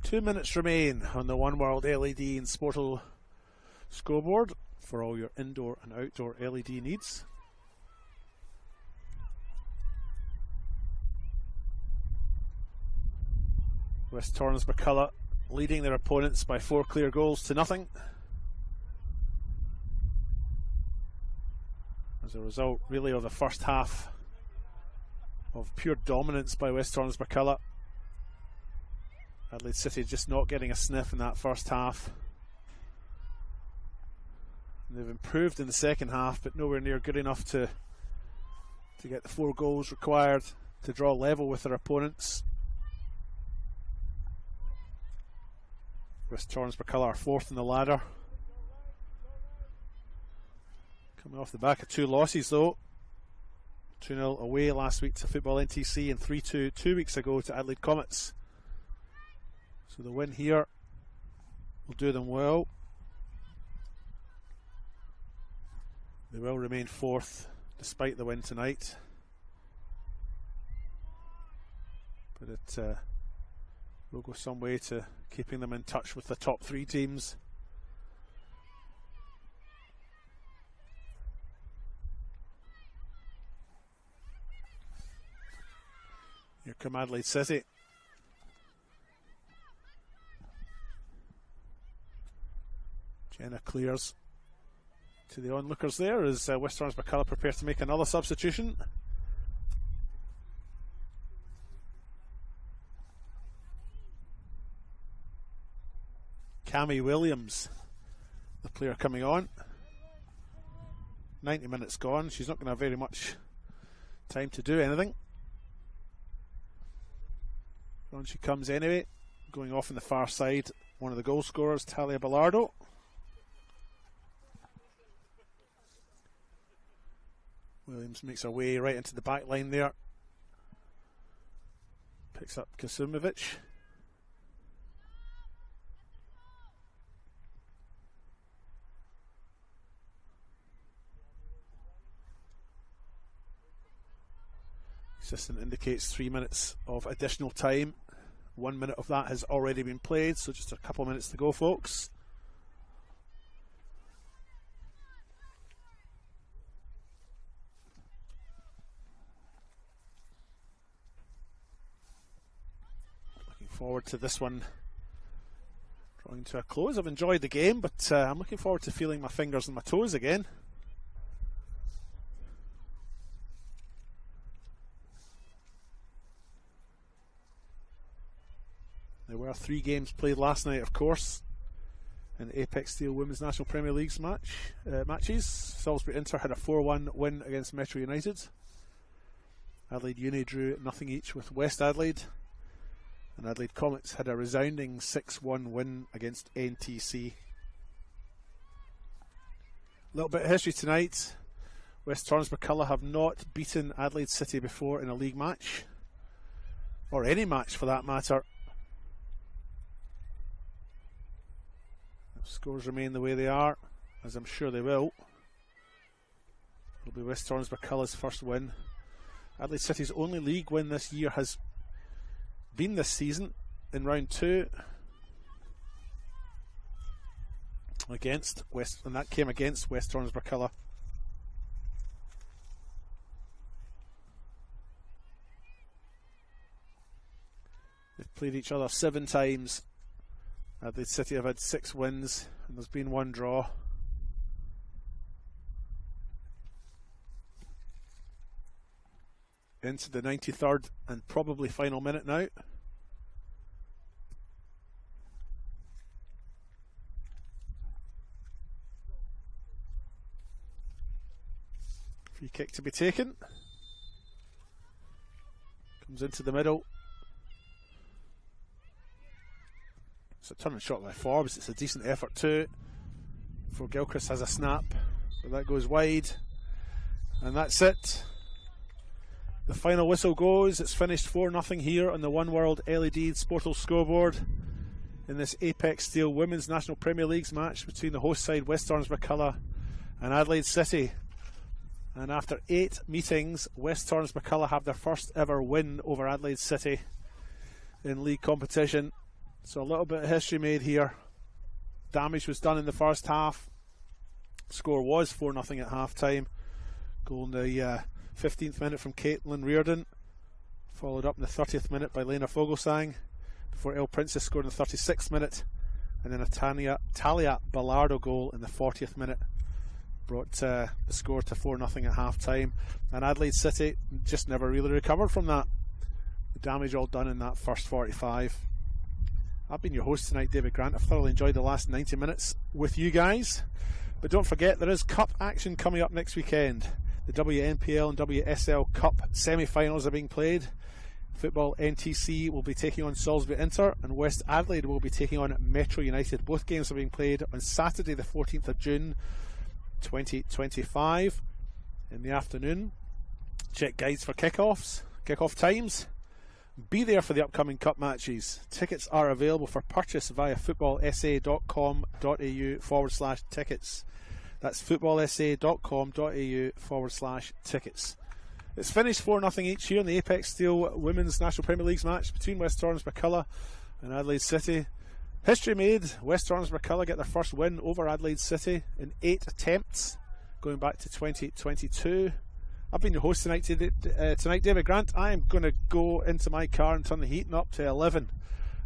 Two minutes remain on the One World LED and Sportal scoreboard for all your indoor and outdoor LED needs. West Torrens Birkalla leading their opponents by 4 clear goals to nothing. As a result, really, of the first half of pure dominance by West Torrens Birkalla. Adelaide City just not getting a sniff in that first half. And they've improved in the second half, but nowhere near good enough to get the 4 goals required to draw level with their opponents. West Torrens Birkalla are 4th in the ladder. Coming off the back of 2 losses though. 2-0 away last week to Football NTC and 3-2 2 weeks ago to Adelaide Comets. So the win here will do them well. They will remain fourth despite the win tonight. But it will go some way to keeping them in touch with the top 3 teams. Here come Adelaide City. Jenna clears to the onlookers there as West Torrens Birkalla prepare to make another substitution. Cammy Williams, the player coming on. 90 minutes gone. She's not going to have very much time to do anything. On she comes anyway, going off on the far side. One of the goal scorers, Talia Bellardo. Williams makes her way right into the back line there. Picks up Kasumovic. Assistant indicates 3 minutes of additional time. 1 minute of that has already been played, so just a couple of minutes to go, folks. Looking forward to this one drawing to a close. I've enjoyed the game, but I'm looking forward to feeling my fingers and my toes again. There were 3 games played last night, of course, in the Apex Steel Women's National Premier League's matches. Salisbury Inter had a 4-1 win against Metro United. Adelaide Uni drew 0 each with West Adelaide. And Adelaide Comets had a resounding 6-1 win against NTC. A little bit of history tonight. West Torrens Birkalla have not beaten Adelaide City before in a league match, or any match for that matter. Scores remain the way they are, as I'm sure they will. It'll be West Torrens Birkalla's first win. Adelaide City's only league win this year has been this season in round 2 against West, and that came against West Torrens Birkalla. They've played each other 7 times. Adelaide City have had 6 wins and there's been 1 draw. Into the 93rd and probably final minute now. Free kick to be taken. Comes into the middle. It's a turning shot by Forbes. It's a decent effort too. Before Gilchrist has a snap, but that goes wide, and that's it. The final whistle goes. It's finished 4-0 here on the One World LED Sportal scoreboard in this Apex Steel Women's National Premier League's match between the host side West Torrens Birkalla and Adelaide City. And after 8 meetings, West Torrens Birkalla have their first ever win over Adelaide City in league competition. So a little bit of history made here. Damage was done in the first half. Score was 4-0 at half time. Goal in the 15th minute from Caitlin Reardon, followed up in the 30th minute by Lena Fogelsang, before El Princess scored in the 36th minute, and then a Talia Bellardo goal in the 40th minute brought the score to 4-0 at half time. And Adelaide City just never really recovered from that. The damage all done in that first 45. I've been your host tonight, David Grant. I've thoroughly enjoyed the last 90 minutes with you guys. But don't forget, there is cup action coming up next weekend. The WNPL and WSL Cup semi-finals are being played. Football NTC will be taking on Salisbury Inter, and West Adelaide will be taking on Metro United. Both games are being played on Saturday the 14th of June 2025 in the afternoon. Check guides for kickoff times. Be there for the upcoming cup matches. Tickets are available for purchase via footballsa.com.au/tickets. That's footballsa.com.au/tickets. It's finished 4-0 each here in the Apex Steel Women's National Premier Leagues match between West Torrens Birkalla and Adelaide City. History made. West Torrens Birkalla get their first win over Adelaide City in 8 attempts, going back to 2022. I've been your host tonight, David Grant. I am going to go into my car and turn the heating up to 11.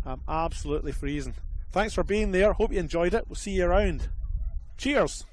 I'm absolutely freezing. Thanks for being there. Hope you enjoyed it. We'll see you around. Cheers.